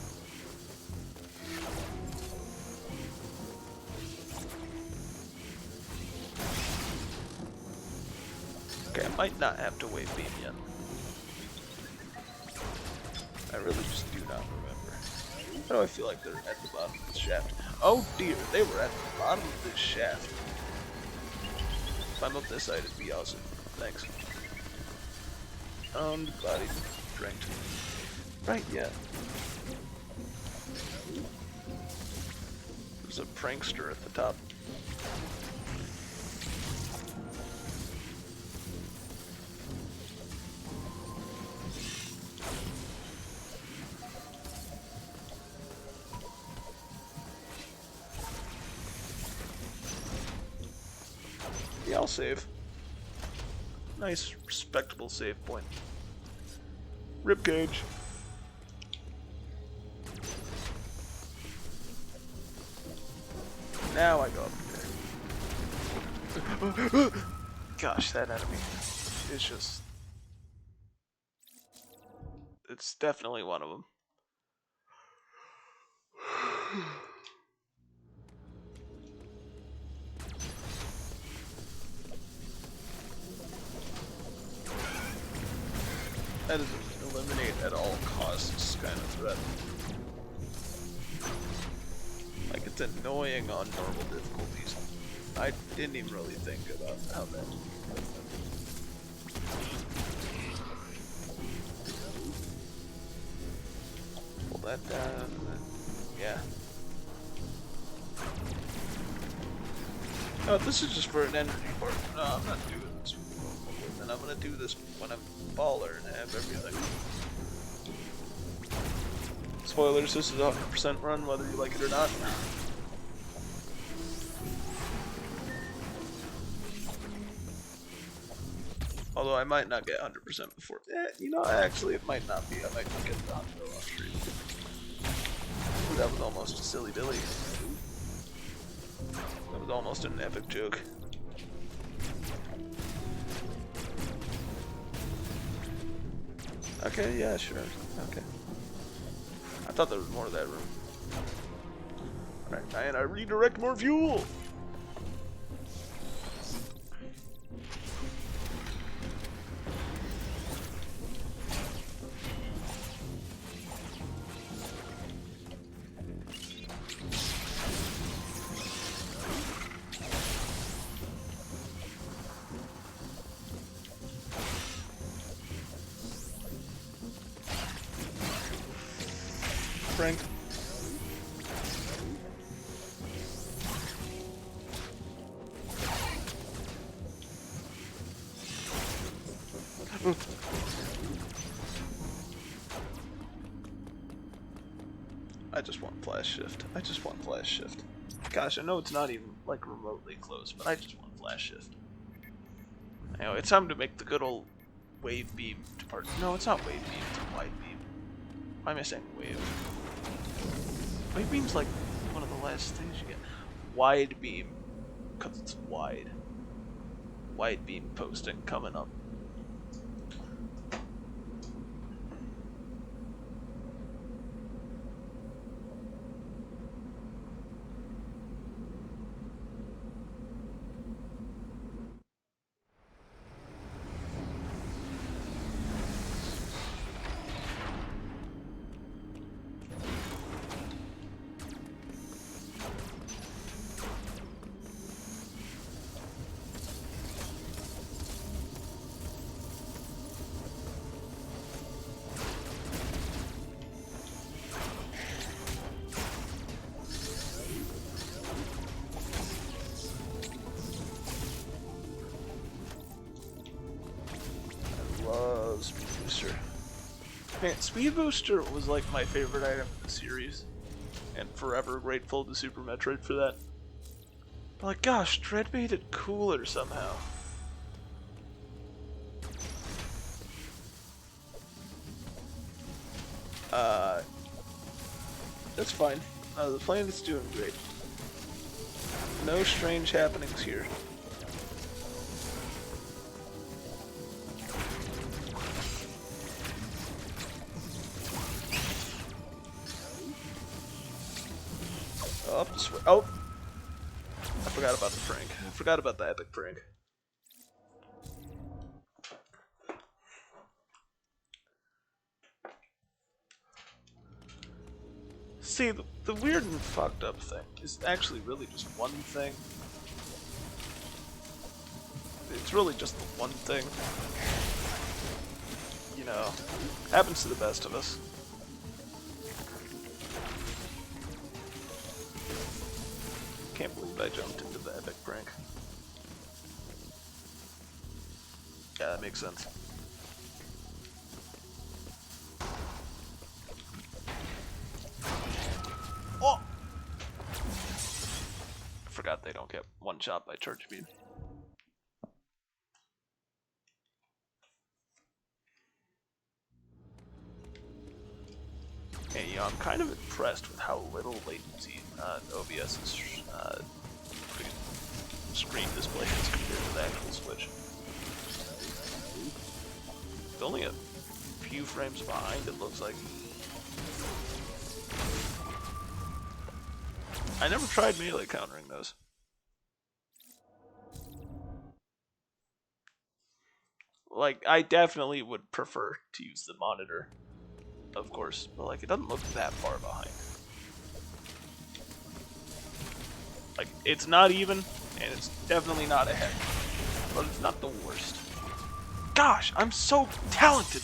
Okay, I might not have to wave beam yet. I really just do not remember. How do I feel like they're at the bottom of the shaft? Oh dear, they were at the bottom of this shaft. If I'm up this side, it'd be awesome. Thanks. Body drained. Right, yeah. There's a prankster at the top. Yeah, I'll save. Nice, respectable save point. Ribcage. Now I go up there. Gosh, that enemy is just... It's definitely one of them. That is an eliminate at all costs kind of threat. Like, it's annoying on normal difficulties. I didn't even really think about how that... Pull that down, yeah. Oh, this is just for an energy part. No, I'm not doing this. And I'm gonna do this when I'm baller and have everything. Spoilers, this is a 100% run, whether you like it or not. Although I might not get 100% before. You know, actually, it might not be. I might not get the 100% on stream. That was almost a silly Billy. That was almost an epic joke. Okay, yeah, sure. Okay. I thought there was more of that room. Alright, and I redirect more fuel! Frank. I just want flash shift. I just want flash shift. Gosh, I know it's not even like remotely close, but I just want flash shift. Anyway, it's time to make the good old wave beam depart. No, it's not wave beam, it's a wide beam. Why am I saying wave? Wave beam's like one of the last things you get. Wide beam, because it's wide. Wide beam posting coming up. Speed Booster. Man, Speed Booster was like my favorite item in the series, and forever grateful to Super Metroid for that. But like, gosh, Dread made it cooler somehow. That's fine. The planet's doing great. No strange happenings here. Up this way. Oh! I forgot about the prank. I forgot about the epic prank. See, the weird and fucked up thing is actually really just one thing. It's really just the one thing. You know, happens to the best of us. Can't believe I jumped into the epic prank. Yeah, that makes sense. Oh! Forgot they don't get one shot by charge beam. Hey, you know, I'm kind of impressed with how little latency OBS's screen display is compared to the actual Switch. It's only a few frames behind, it looks like. I never tried melee countering those. Like, I definitely would prefer to use the monitor, of course, but like, it doesn't look that far behind. Like, it's not even, and it's definitely not ahead, but it's not the worst. Gosh, I'm so talented!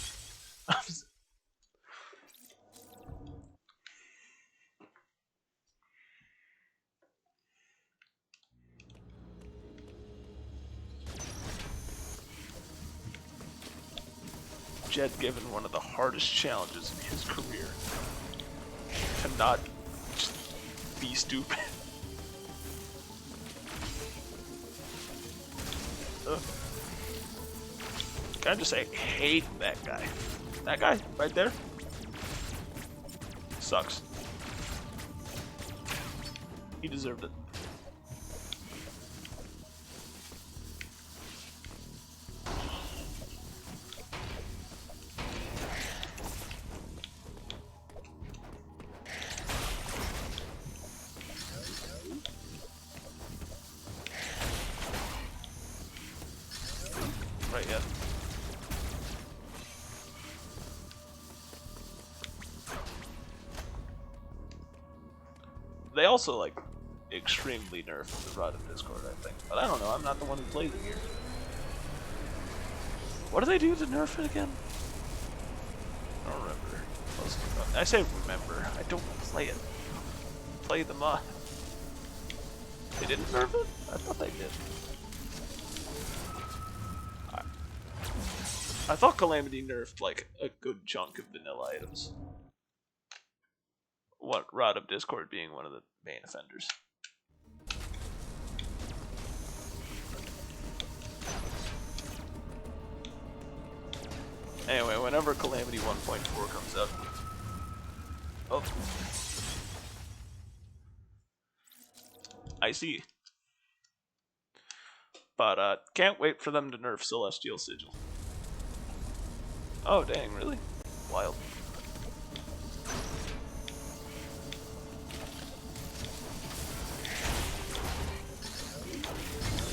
Jed given one of the hardest challenges in his career to not just be stupid. Can I just say, I hate that guy. That guy, right there, sucks. He deserved it. Right, yeah. They also, like, extremely nerfed the Rod of Discord, I think. But I don't know, I'm not the one who plays it here. What do they do to nerf it again? I don't remember. I say remember, I don't play it. Play the mod. They didn't nerf it? I thought they did. I thought Calamity nerfed, like, a good chunk of vanilla items. what Rod of Discord being one of the main offenders. Anyway, whenever Calamity 1.4 comes out. Oh. I see. But, can't wait for them to nerf Celestial Sigil. Oh, dang, really? Wild.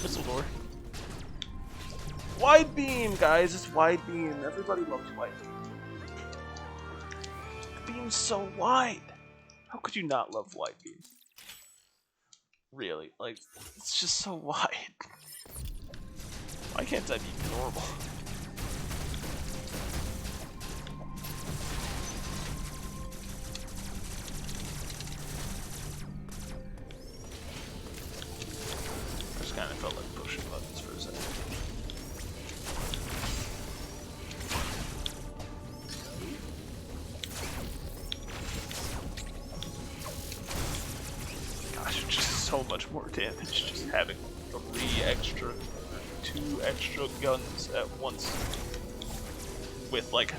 Missile door. Wide beam, guys! It's wide beam. Everybody loves wide beam. The beam's so wide! How could you not love wide beam? Really, like, it's just so wide. Why can't that be normal? I just kind of felt like pushing buttons for a second. Gosh, it's just so much more damage just having 2 extra guns at once with like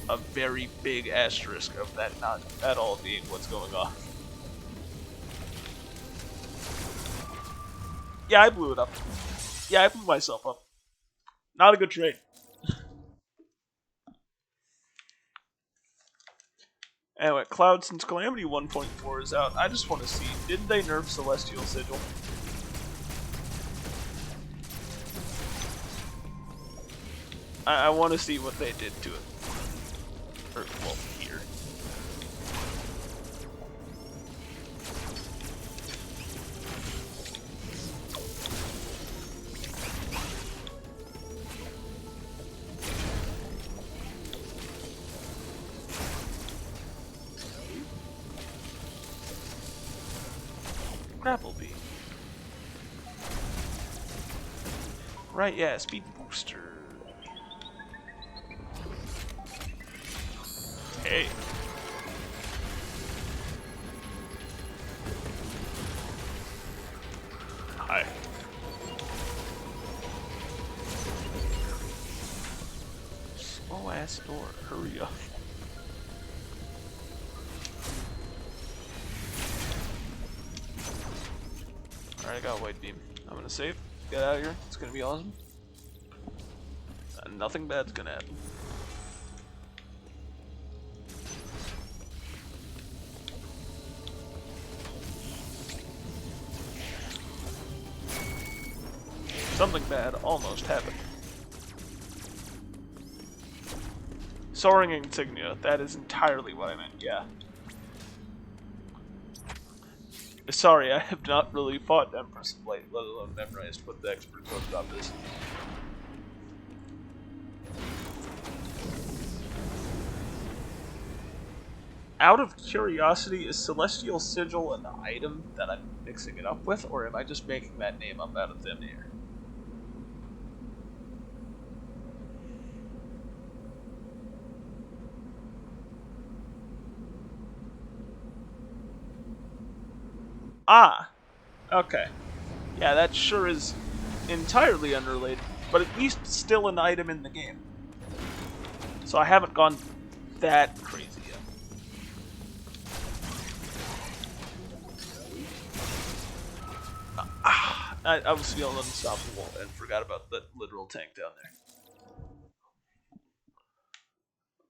a very big asterisk of that not at all being what's going on. Yeah, I blew it up. Yeah, I blew myself up. Not a good trade. Anyway, Cloud, since Calamity 1.4 is out, I just want to see, did they nerf Celestial Sigil? I want to see what they did to it. Or, well, here. Grapple beam. Right, yeah, speed booster. Hey. Hi. Slow ass door, hurry up. Alright, I got a white beam. I'm gonna save, get out of here, it's gonna be awesome. Nothing bad's gonna happen. Something bad almost happened. Soaring insignia, that is entirely what I meant, yeah. Sorry, I have not really fought Empress of late, let alone memorized what the expert code about this. Out of curiosity, is Celestial Sigil an item that I'm mixing it up with, or am I just making that name up out of thin air? Ah, okay. Yeah, that sure is entirely unrelated, but at least still an item in the game. So I haven't gone that crazy yet. I was feeling unstoppable and forgot about the literal tank down there.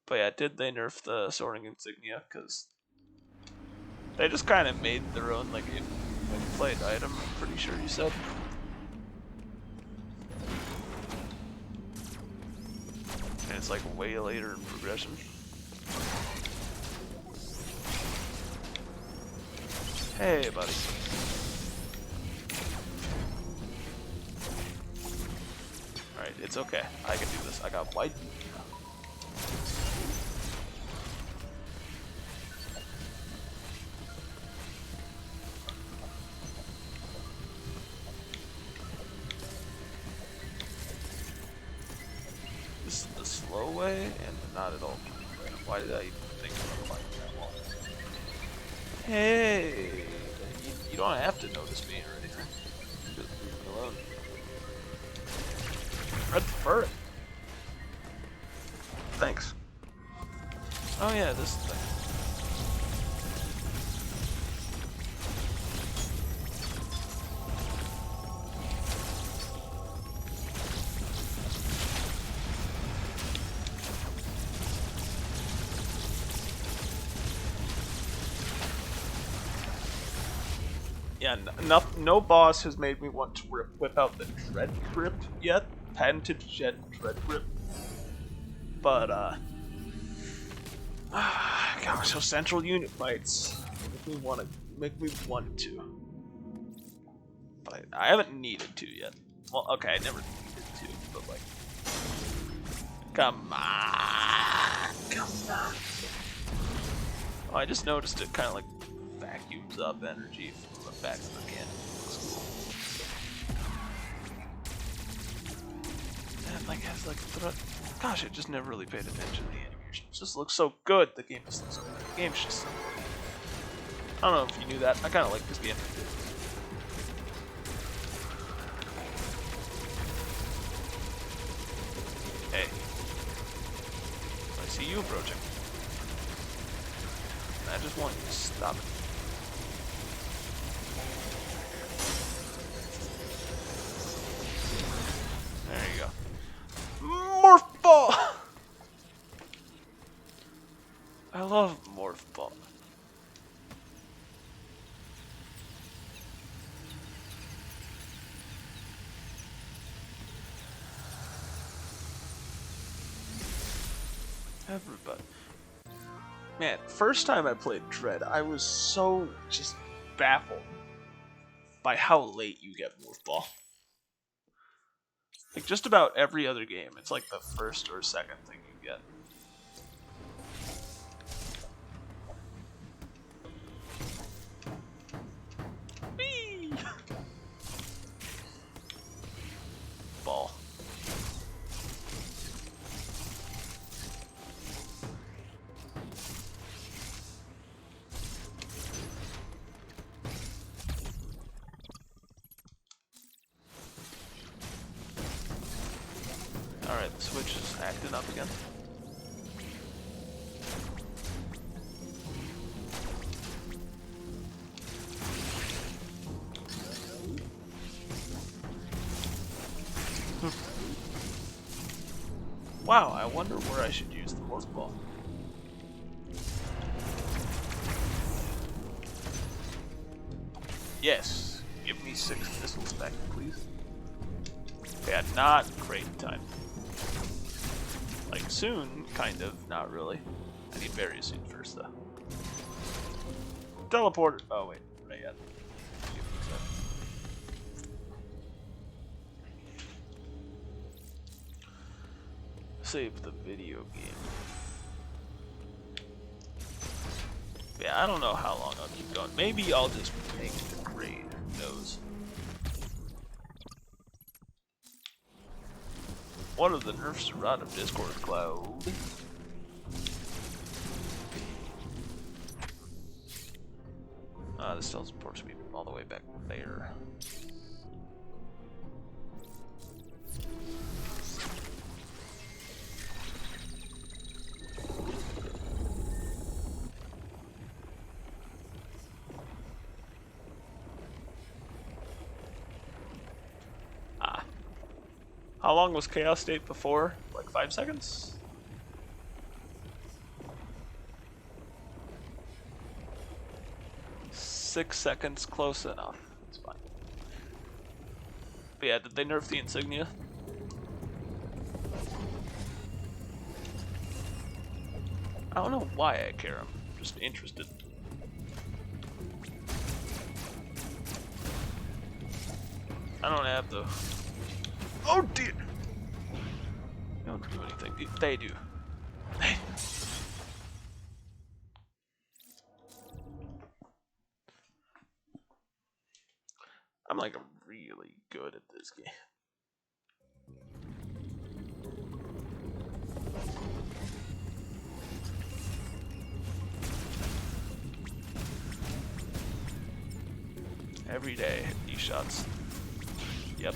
But yeah, did they nerf the Soaring Insignia? Because they just kind of made their own, like, played item, I'm pretty sure you said. And it's like way later in progression. Hey, buddy. Alright, it's okay. I can do this. I got white. This is the slow way and not at all. Why did I even think about fighting that wall? Hey, you don't have to notice me or anything. Just leave me alone. Red fur. Thanks. Oh yeah, this thing. Yeah, no boss has made me want to whip out the Dread Grip yet. Patented Dread Grip. But, gosh, those central unit fights make me want to. But I haven't needed to yet. Well, okay, I never needed to, but like, come on. Oh, I just noticed it kind of like vacuums up energy from the back of the cannon. And like has like gosh, I just never really paid attention to the animation. It just looks so good. The game just looks good. The game's just so good. I don't know if you knew that. I kind of like this game. Hey, I see you approaching. I just want you to stop it. There you go. Morph ball! I love morph ball. Everybody. Man, first time I played Dread, I was so just baffled by how late you get Morph Ball. Like, just about every other game, it's like the first or second thing you get. Whee! Ball. Alright, the switch is acting up again. Wow, I wonder where I should use the morph ball. Yes, give me 6 missiles back, please. Yeah, not great time. Like soon, kind of, not really. I need very soon first though. Teleporter. Oh wait, right yet. Save the video game. Yeah, I don't know how long I'll keep going. Maybe I'll just make the kraid. Who knows? What are the nerfs to Rod of Discord Cloud? This teleports me all the way back there. How long was Chaos State before? Like 5 seconds? Six seconds, close enough. It's fine. But yeah, did they nerf the insignia? I don't know why I care, I'm just interested. I don't have the... Oh dear! They don't do anything. They do. I'm like really good at this game. Every day, hit these shots. Yep.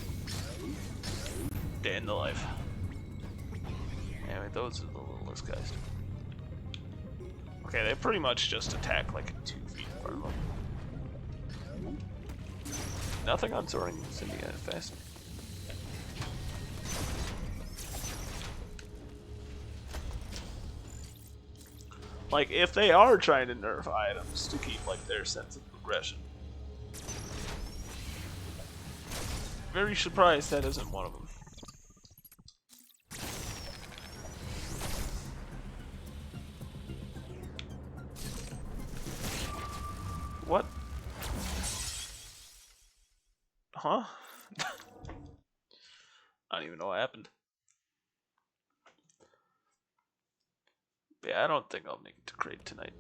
Day in the life. Anyway, those are the littlest guys. Okay, they pretty much just attack like 2 feet in front of them. Nothing on soaring Cindy fast. Like, if they are trying to nerf items to keep like their sense of progression. Very surprised that isn't one of them. What? Huh? I don't even know what happened. But yeah, I don't think I'll make it to kraid tonight.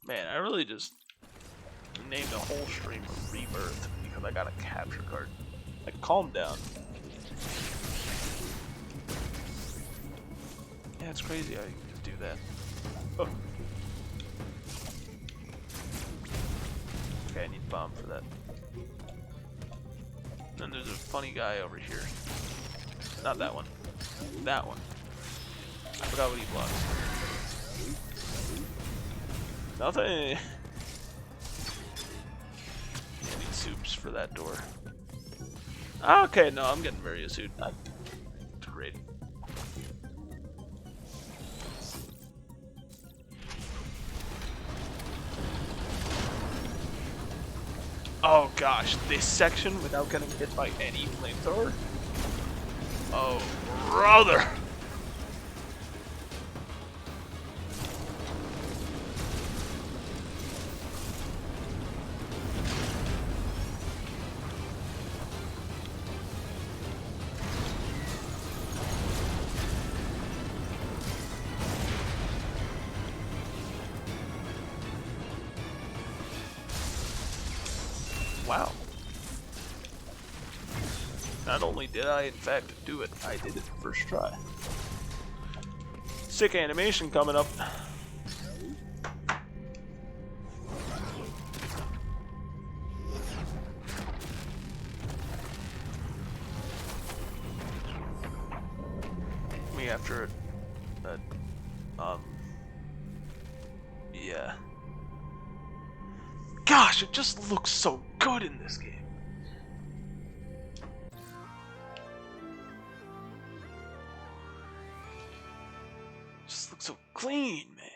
Man, I really just named a whole stream of Rebirth because I got a capture card. Like, calm down. Yeah, it's crazy how you can just do that. Oh. Okay, I need bomb for that. Then there's a funny guy over here. Not that one. That one. I forgot what he blocks. Nothing. I need soups for that door. Okay, no, I'm getting very astute. Great. Oh gosh, this section without getting hit by any flamethrower? Oh, brother! Wow. Not only did I in fact do it, I did it first try. Sick animation coming up. Me after that, yeah. Gosh, it just looks so good in this game. Just looks so clean, man.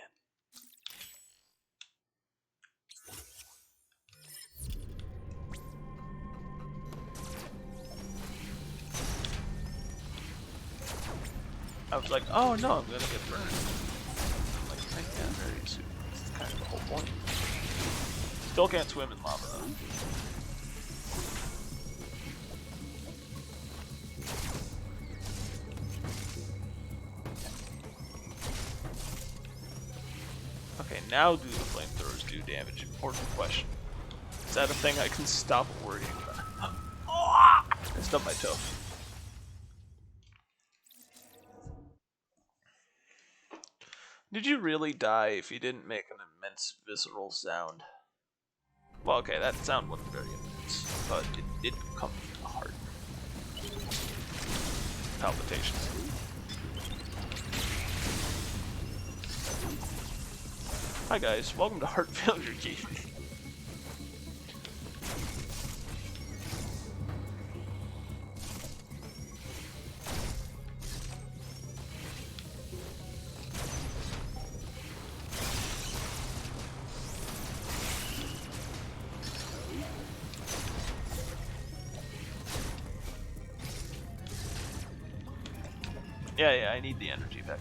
I was like, oh no, I'm gonna get burned. I'm like, I can't very soon. That's kind of the whole point. Still can't swim in lava though. Okay, now do the flamethrowers do damage? Important question. Is that a thing I can stop worrying about? Oh, I stubbed my toe. Did you really die if you didn't make an immense visceral sound? Well, okay, that sound wasn't very immense, but it did come from the heart. Palpitations. Hi guys, welcome to Heart Failure Gaming. Yeah, I need the energy back.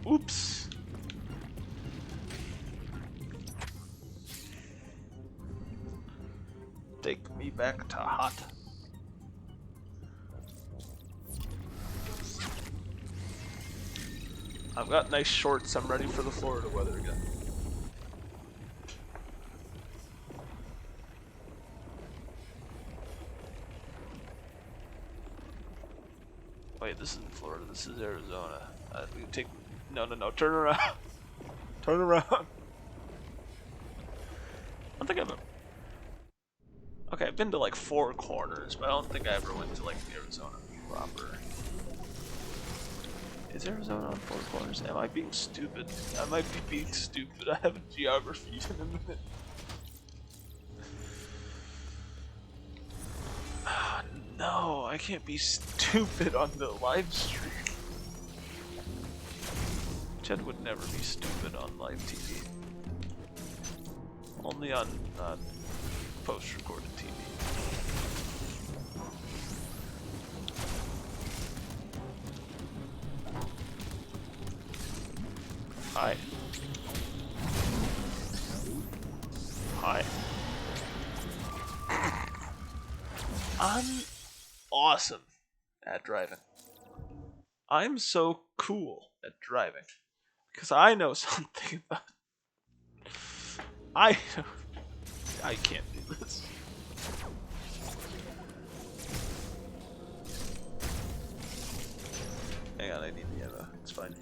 Oops. Take me back to hot. I've got nice shorts, I'm ready for the Florida weather again. Wait, this isn't Florida. This is Arizona. We take. No, no, no. Turn around. Turn around. I don't think I've. Okay, I've been to like 4 corners, but I don't think I ever went to like Arizona proper. Is Arizona on 4 corners? Am I being stupid? I might be being stupid. I haven't geography in a minute. No, I can't be stupid on the live stream. Chad would never be stupid on live TV. Only on post-recorded TV. Hi. Hi. I'm awesome at driving. I'm so cool at driving. Because I know something about... I can't do this. Hang on, I need the ammo. It's fine.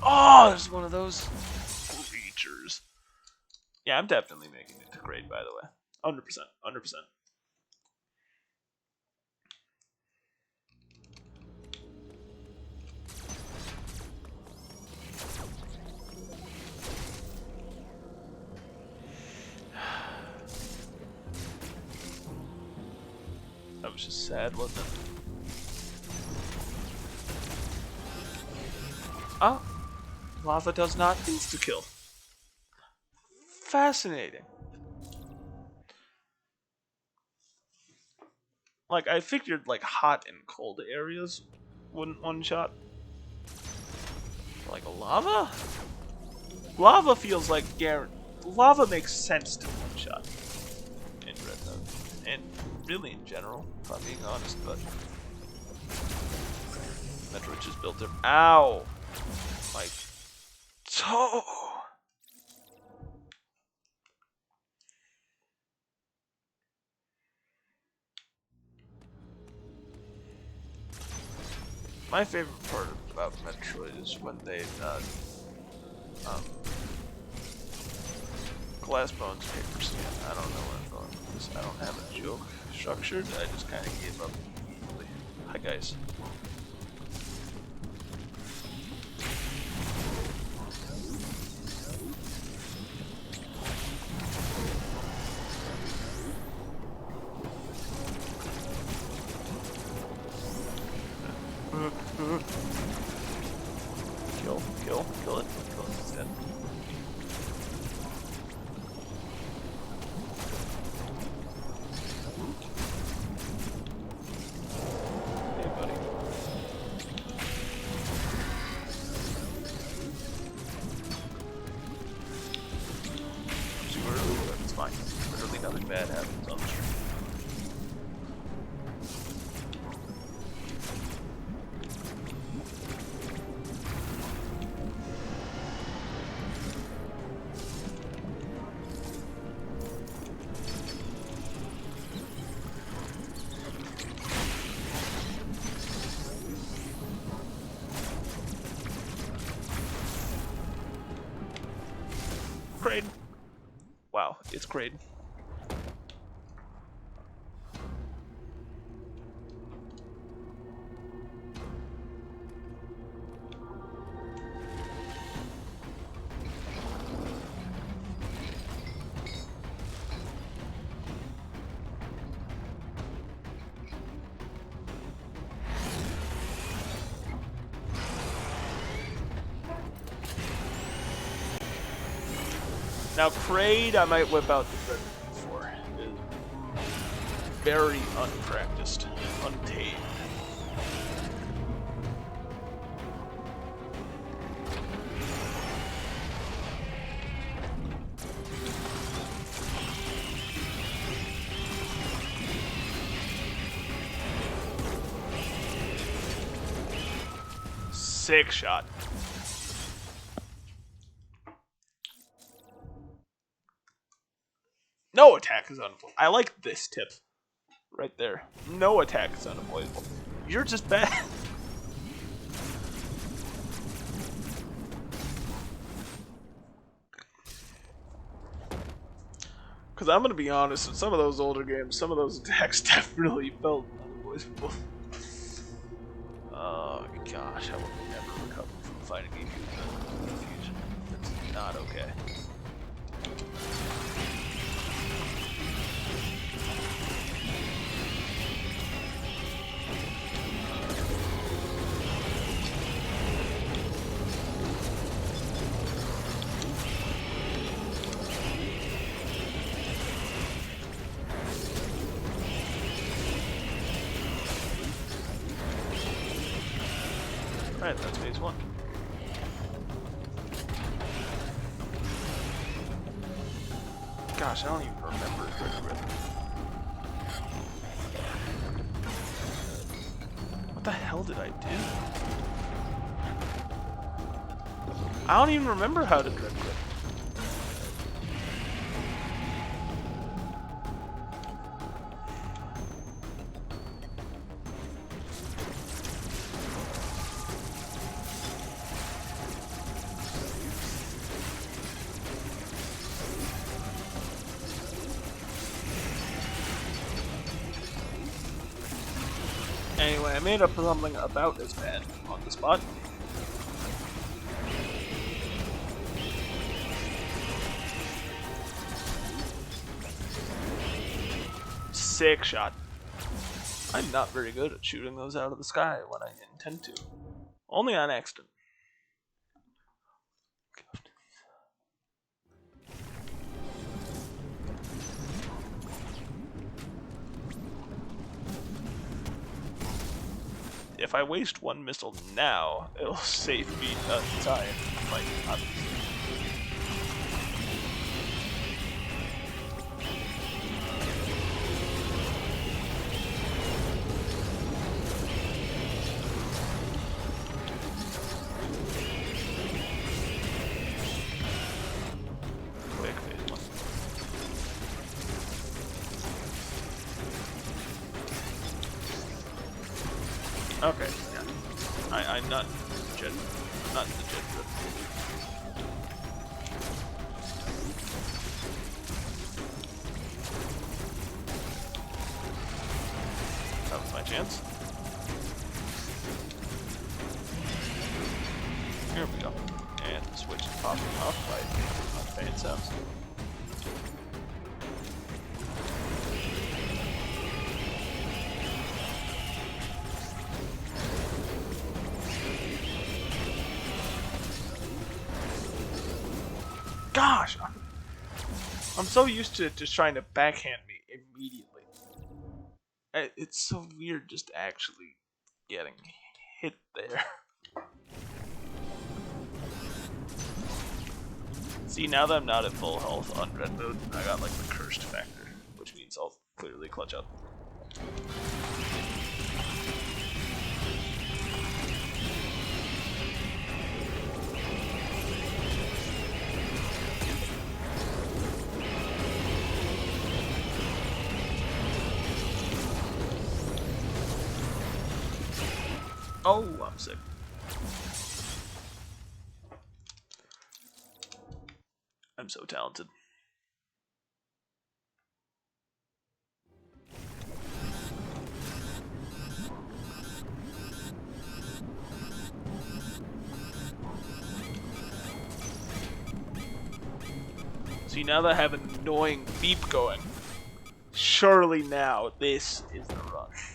Oh, there's one of those creatures. Yeah, I'm definitely making it to kraid, by the way. 100%. 100%. That was just sad, wasn't it? Oh. Lava does not insta-kill. Fascinating. Like, I figured, like, hot and cold areas wouldn't one-shot. Like, lava? Lava feels like lava makes sense to one-shot in Red Node. And really in general, if I'm being honest, but... Metroid just built it. Ow! My toe! My favorite part about Metroid is when they, glass bones, paper skin. I don't know where I'm going with this. I don't have a joke structured. I just kind of gave up immediately. Hi, guys. Kill it. It's dead. Hey, buddy. Too early, but it's fine. Literally nothing bad happens on the stream. Kraid. Wow, it's kraid. Now, kraid, I might whip out the Red for. Very unpracticed, untamed. Sick shot. No attack is unavoidable. I like this tip. Right there. No attack is unavoidable. You're just bad. Because I'm going to be honest, in some of those older games, some of those attacks definitely felt unavoidable. Oh gosh, I will never recover from fighting you in the future. That's not okay. Alright, that's phase one. Gosh, I don't even remember what the hell did I do? I don't even remember how to Dread Grip. Anyway, I made up something about as bad on the spot. Sick shot. I'm not very good at shooting those out of the sky when I intend to. Only on accident. If I waste one missile now, it'll save me a time. Like, obviously. Quick phase one. Okay, yeah. I'm not jet. Not the jet grip. That was my chance. Here we go. And the switch is popping off by fan sounds. Gosh! I'm so used to it just trying to backhand me immediately. It's so weird just actually getting hit there. See, now that I'm not at full health on red mode, I got like the cursed factor, which means I'll clearly clutch up. Oh, I'm sick. I'm so talented. See, now that I have an annoying beep going, surely now this is the rush.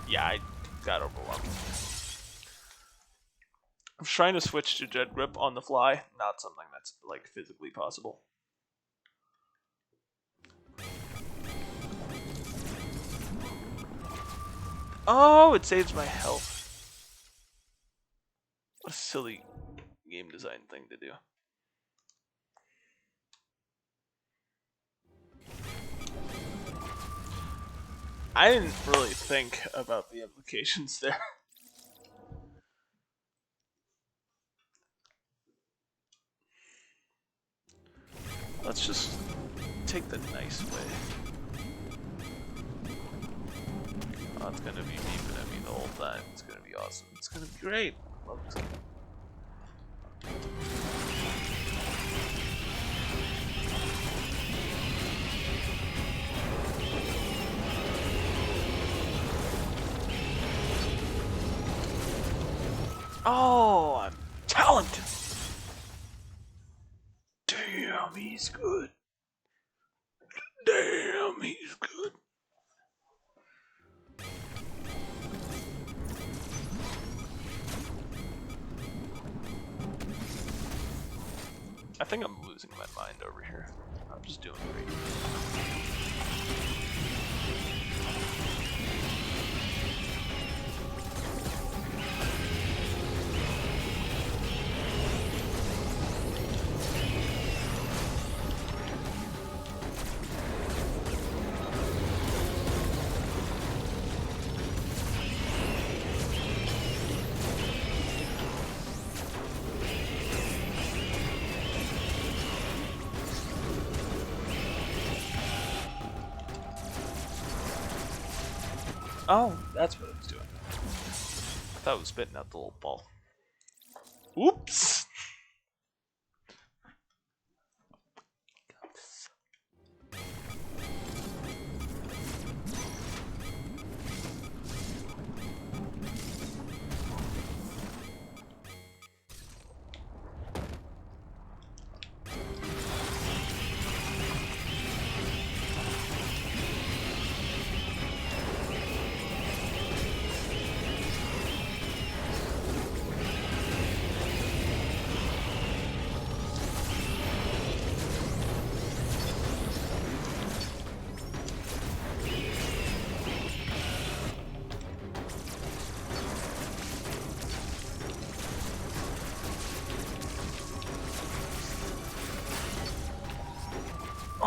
Yeah, I got overwhelmed. I'm trying to switch to Jet Grip on the fly, not something that's like physically possible. Oh, it saves my health. What a silly game design thing to do. I didn't really think about the implications there. Let's just take the nice way. Oh, it's gonna be beeping at me the whole time. It's gonna be awesome. It's gonna be great. Love this game. Oh, I'm talented. Damn, he's good. Damn, he's good. I think I'm losing my mind over here. I'm just doing great. Oh, that's what it was doing. I thought it was spitting out the little ball. Oops!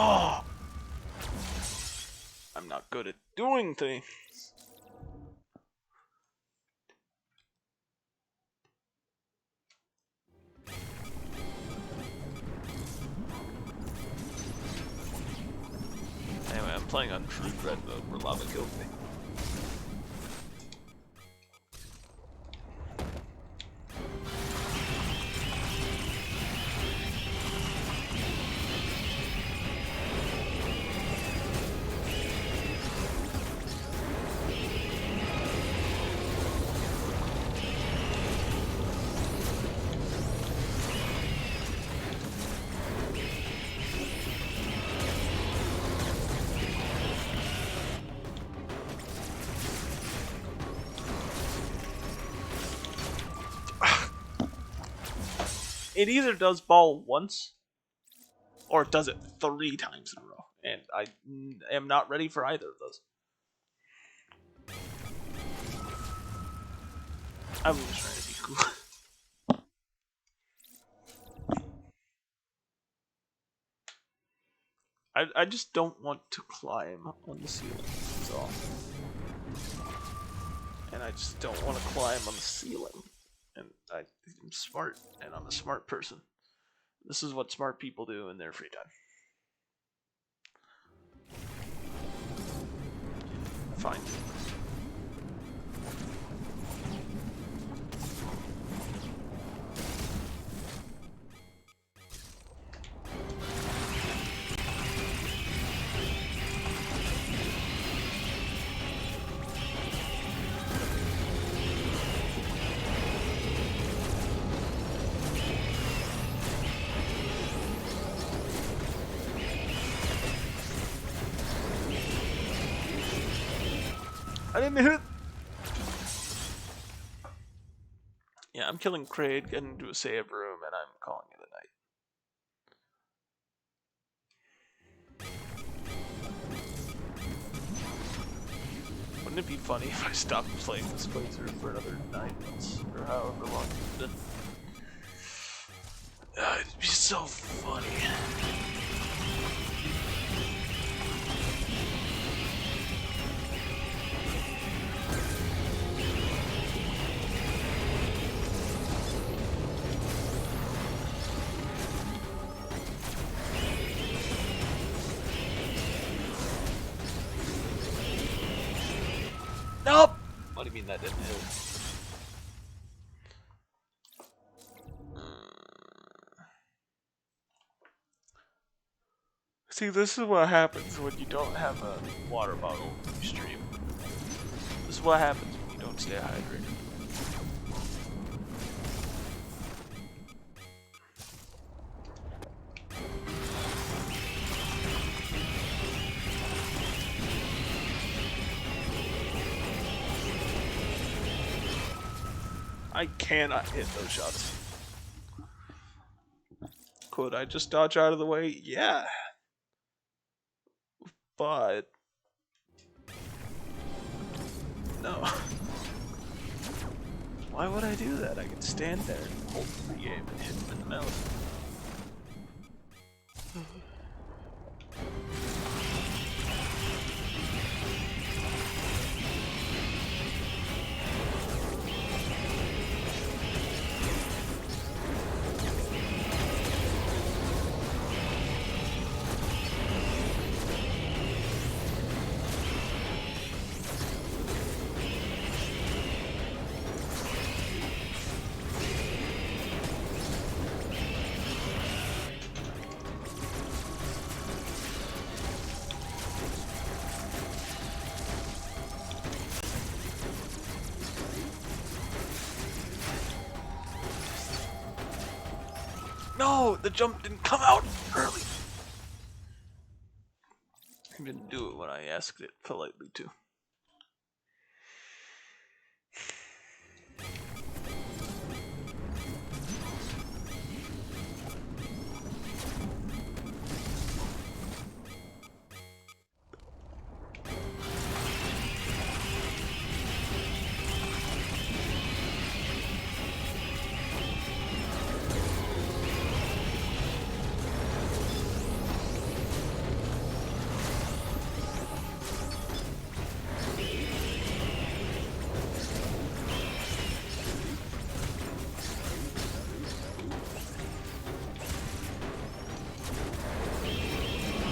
Oh! I'm not good at doing things. Anyway, I'm playing on true red mode where lava killed me. It either does ball once, or it does it 3 times in a row. And I am not ready for either of those. I'm just trying to be cool. I just don't want to climb on the ceiling, that's all. And I just don't want to climb on the ceiling. And I'm smart, and I'm a smart person. This is what smart people do in their free time. Fine. I didn't hit. Yeah, I'm killing Kraid, getting into a save room, and I'm calling it a night. Wouldn't it be funny if I stopped playing this playthrough for another 9 months or however long it's been? It'd be so funny. Nope! What do you mean that didn't hit? See, this is what happens when you don't have a water bottle in your stream. This is what happens when you don't stay hydrated. I cannot hit those shots. Could I just dodge out of the way? Yeah. But no. Why would I do that? I could stand there and hold the game and hit him in the mouth. No, the jump didn't come out early. He didn't do it when I asked it politely to.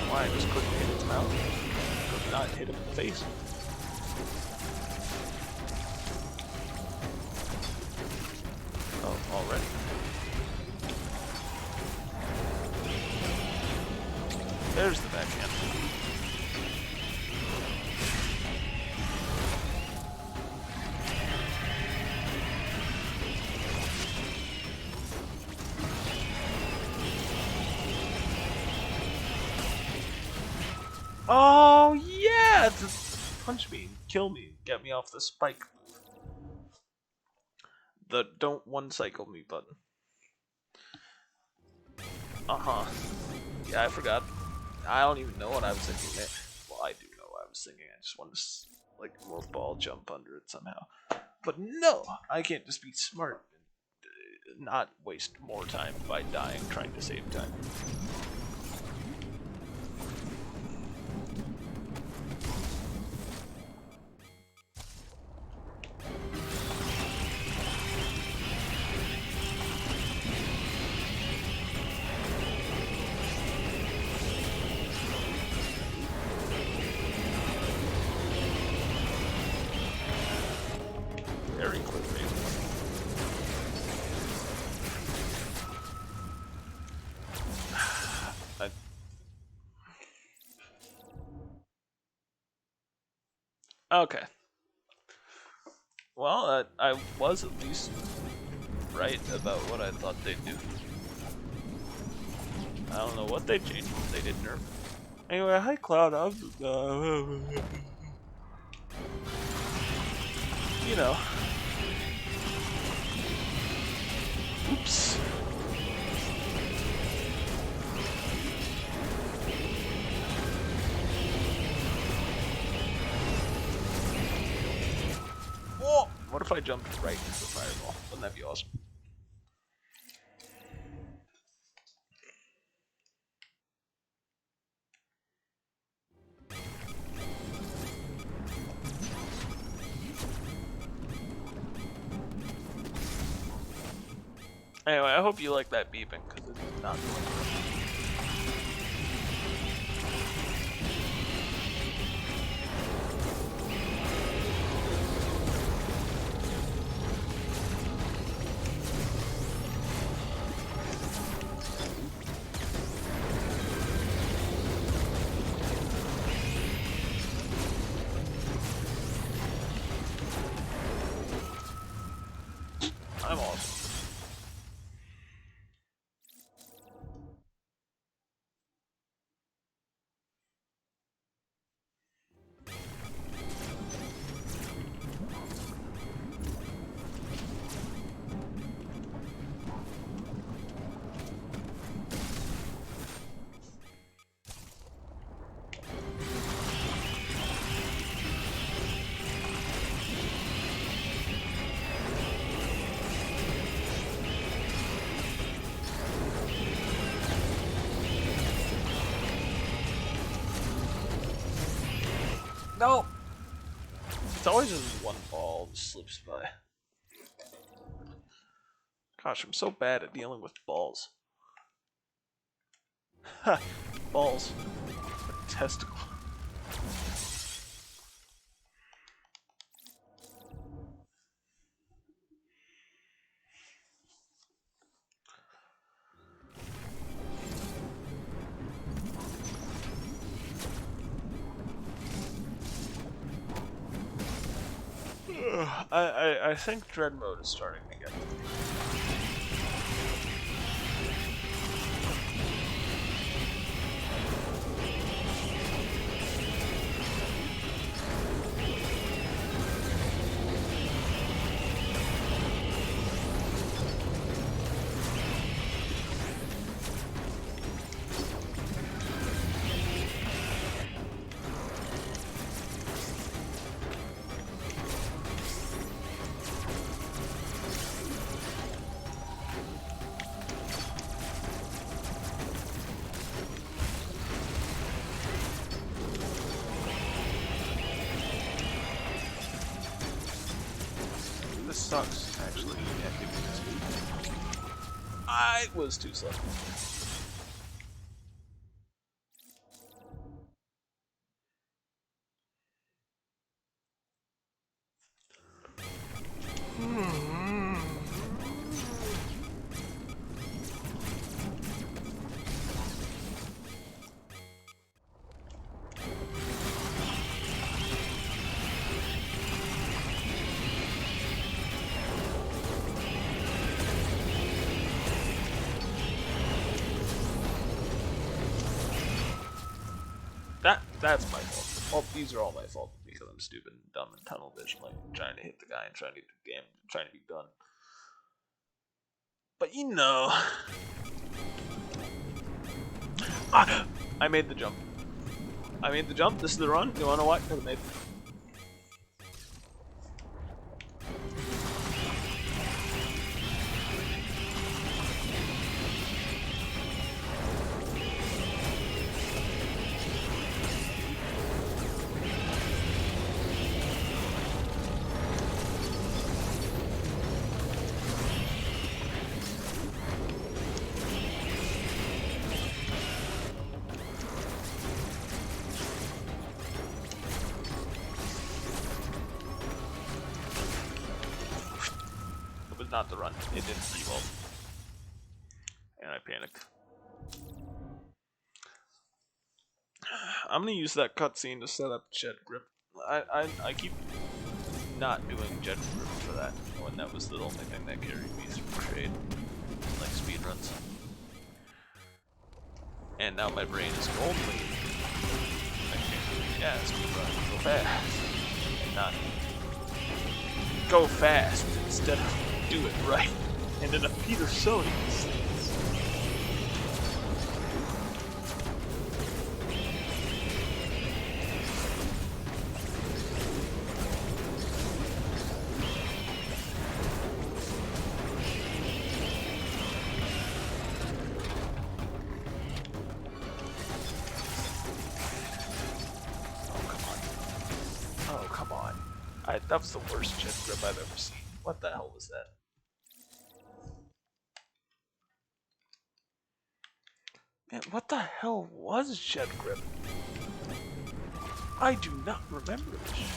I just couldn't hit his mouth. Could not hit him in the face. Oh, already. There's the backhand. Oh yeah! Just punch me, kill me, get me off the spike. The don't one cycle me button. Yeah, I forgot. I don't even know what I was thinking. Well, I do know what I was thinking. I just want to like morph ball jump under it somehow. But no, I can't just be smart and not waste more time by dying trying to save time. Very quickly. Okay. Well, I was at least right about what I thought they'd do. I don't know what they changed, but they did nerf. Anyway, hi Cloud. You know. Oops. if I jumped right into the fireball? Wouldn't that be awesome? Anyway, I hope you like that beeping, because it's not going I'm awesome. No! It's always just one ball that slips by. Gosh, I'm so bad at dealing with balls. Ha! Balls. A testicle. I think dread mode is starting to get to me. This sucks, actually. You can't give me this. I was too slow. That's my fault. Well, these are all my fault because I'm stupid and dumb and tunnel vision, like trying to hit the guy and trying to do damage, trying to be done. But you know, I made the jump. I made the jump. This is the run. You wanna know what? Because I made the jump. Not the run. It did pretty well. And I panicked. I'm gonna use that cutscene to set up Jet Grip. I keep not doing Jet Grip for that when that was the only thing that carried me through kraid, like speedruns. And now my brain is only yeah, speedrun, go fast. And not go fast instead of do it right. And in a Peter Sony sense. That was the worst jet grip I've ever seen. What the hell was that? Man, what the hell was jet grip? I do not remember this shit.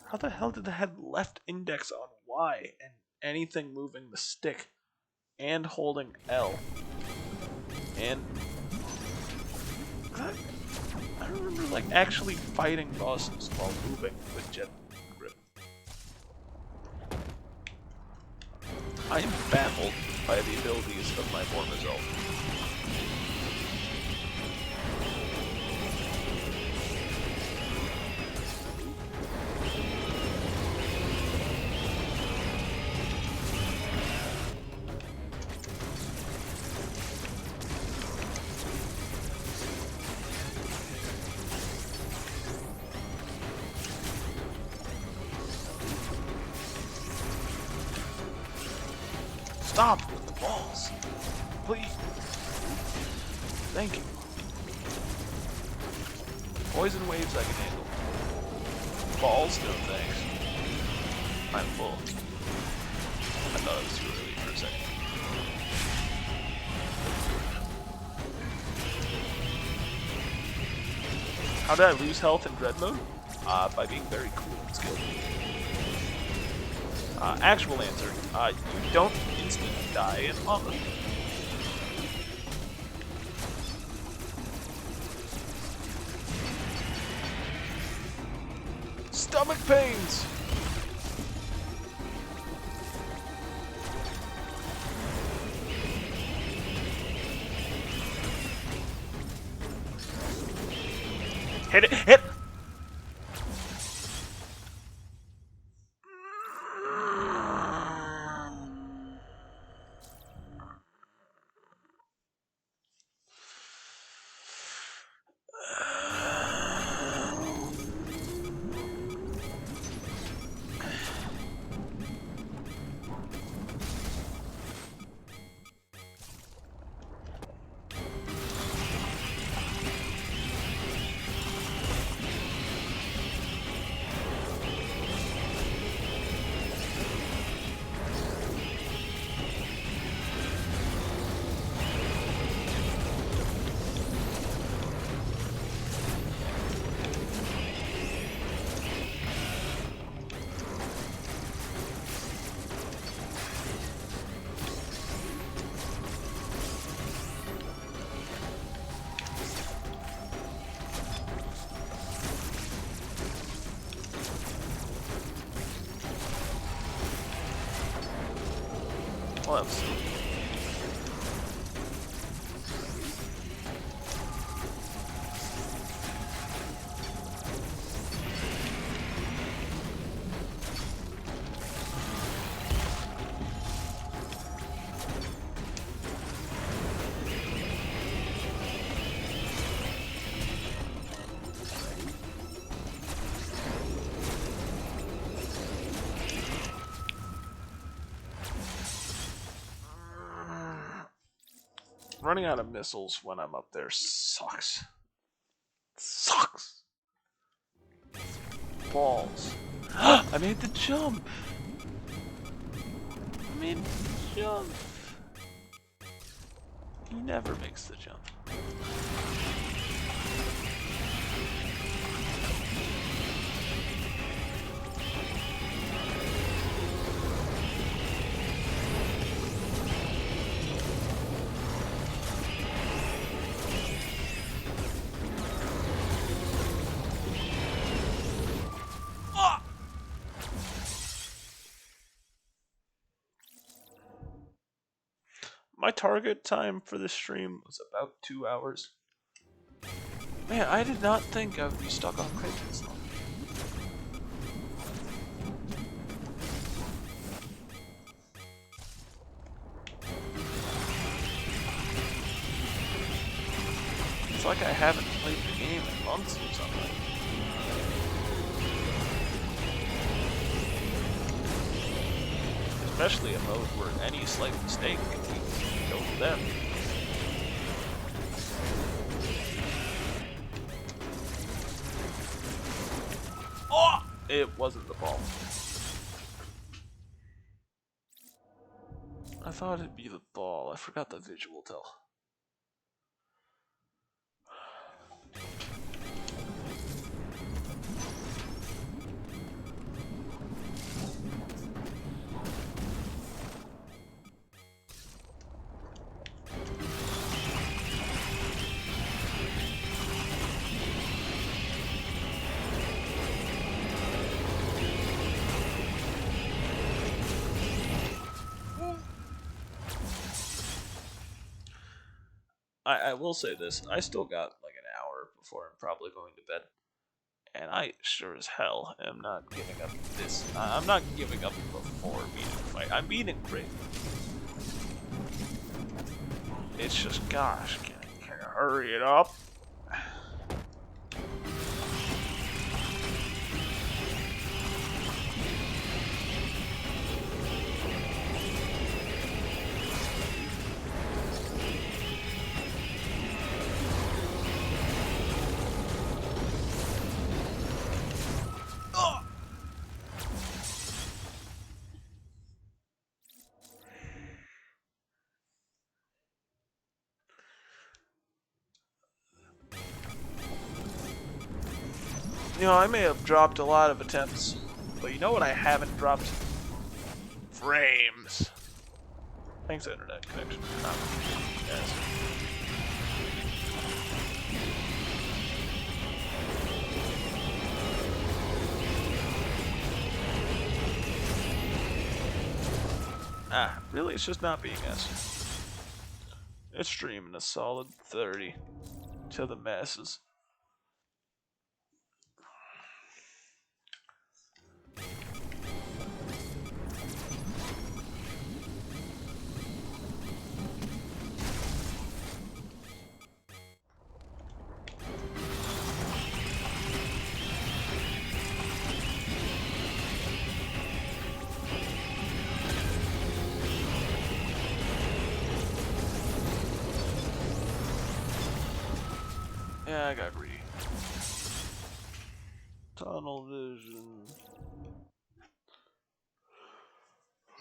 How the hell did they have left index on Y and anything moving the stick and holding L? And I remember like actually fighting bosses while moving with jet grip. I am baffled by the abilities of my Mormazel. Stop with the balls. Please. Thank you. Poison waves I can handle. Balls, no thanks. I'm full. I thought it was too early for a second. How did I lose health in Dread mode? By being very cool and skilled. Actual answer, you don't instant die in lava. Stomach pains! Hit it! Hit! Close. Running out of missiles when I'm up there sucks. Sucks. Balls. I made the jump. I made the jump. He never makes the jump. My target time for this stream was about 2 hours. Man, I did not think I would be stuck on kraid this long. It's like I haven't played the game in months or something. Especially a mode where any slight mistake can go to them. It wasn't the ball. I thought it'd be the ball. I forgot the visual tell. I will say this. I still got like an hour before I'm probably going to bed. And I sure as hell am not giving up this. I'm not giving up before beating the fight. I'm beating kraid. It's just, gosh, can I hurry it up? You know, I may have dropped a lot of attempts, but you know what I haven't dropped? Frames. Thanks, internet connection. Yes. Really, it's just not being S. It's streaming a solid 30 to the masses. Yeah, I got greedy. Tunnel vision.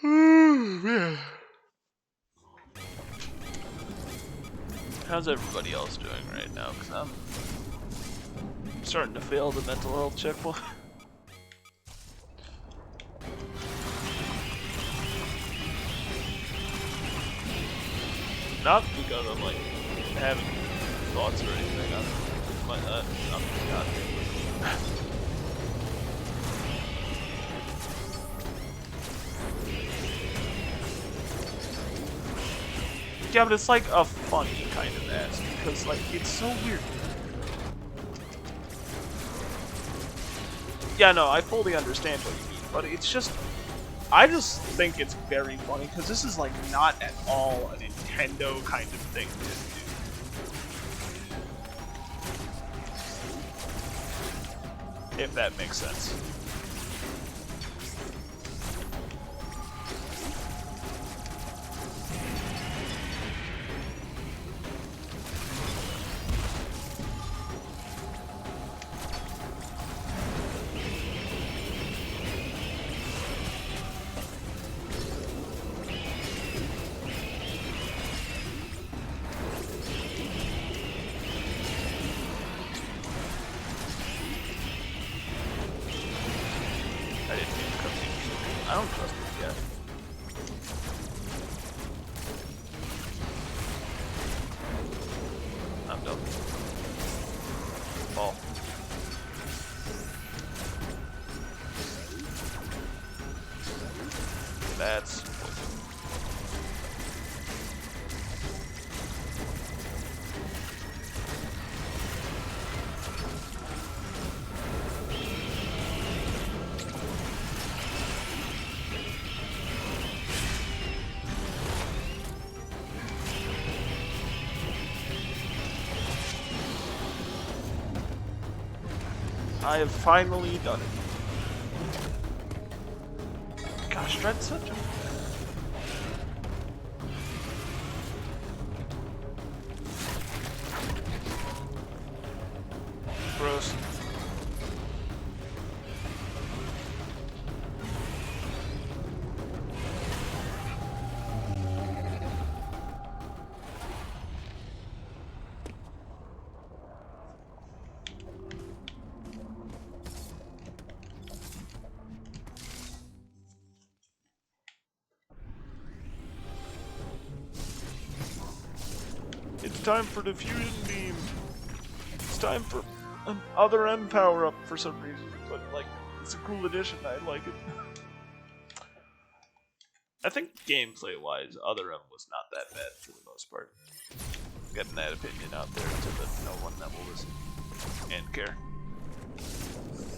Man. How's everybody else doing right now? Because I'm starting to fail the mental health checkpoint. Not because I'm like having thoughts or anything. I'm goddamn. Yeah, but it's like a funny kind of ass because like it's so weird. Yeah, no, I fully understand what you mean, but it's just I just think it's very funny because this is like not at all a Nintendo kind of thing to do. If that makes sense. I don't trust this yet. I'm done. Ball. That's I have finally done it. Gosh, Dread's such a... Gross. It's time for the fusion beam. It's time for an other M power up for some reason, but like it's a cool addition. I like it. I think gameplay wise, other M was not that bad for the most part. Getting that opinion out there to the no one that will listen and care.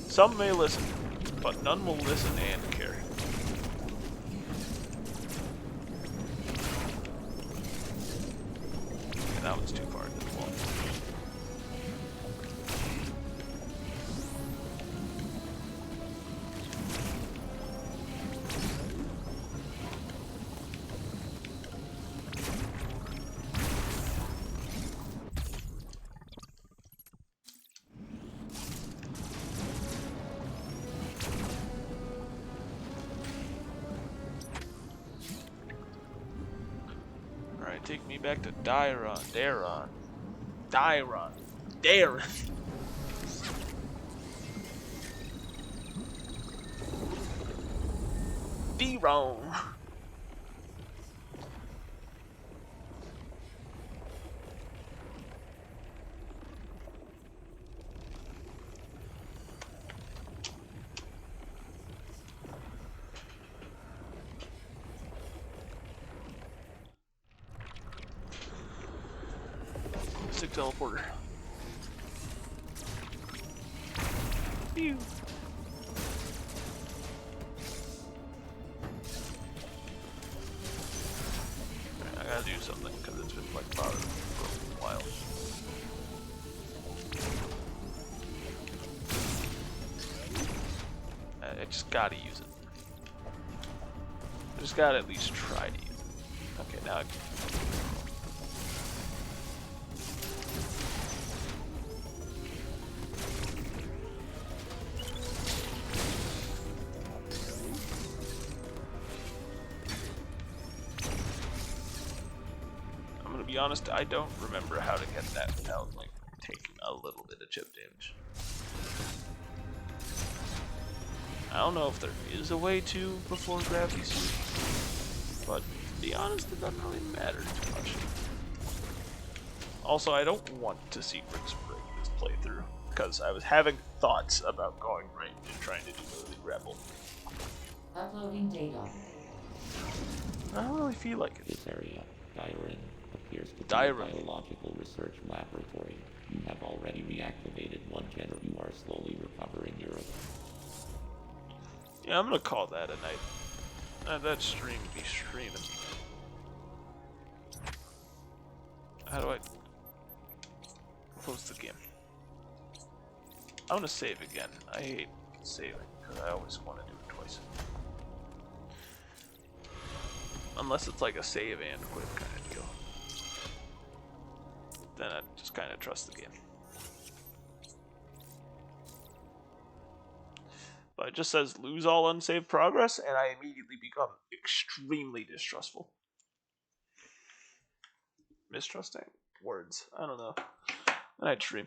Some may listen, but none will listen and care. And that one's too far into the wall. Alright, take me back to Daron. Darren. D-Ron. Stick teleporter. Phew. I gotta do something because it's been like bothering me for a while. I just gotta use it. I just gotta at least try to use it. Okay, now I can. To be honest, I don't remember how to get that without like taking a little bit of chip damage. I don't know if there is a way to before gravity suit, but to be honest, it doesn't really matter too much. Also, I don't want to secrets break this playthrough because I was having thoughts about going right and trying to do early rebel. Uploading data. I don't really feel like it. This area, Darren, appears to be a Darren. biological research laboratory. You have already reactivated one generator. You are slowly recovering your... Yeah, I'm gonna call that a night. That stream be streaming. How do I close the game? I'm gonna save again. I hate saving because I always want to do it twice. Unless it's like a save and quit kind of deal. Then I just kind of trust the game. But it just says lose all unsaved progress, and I immediately become extremely distrustful. Mistrusting? Words. I don't know. Night stream.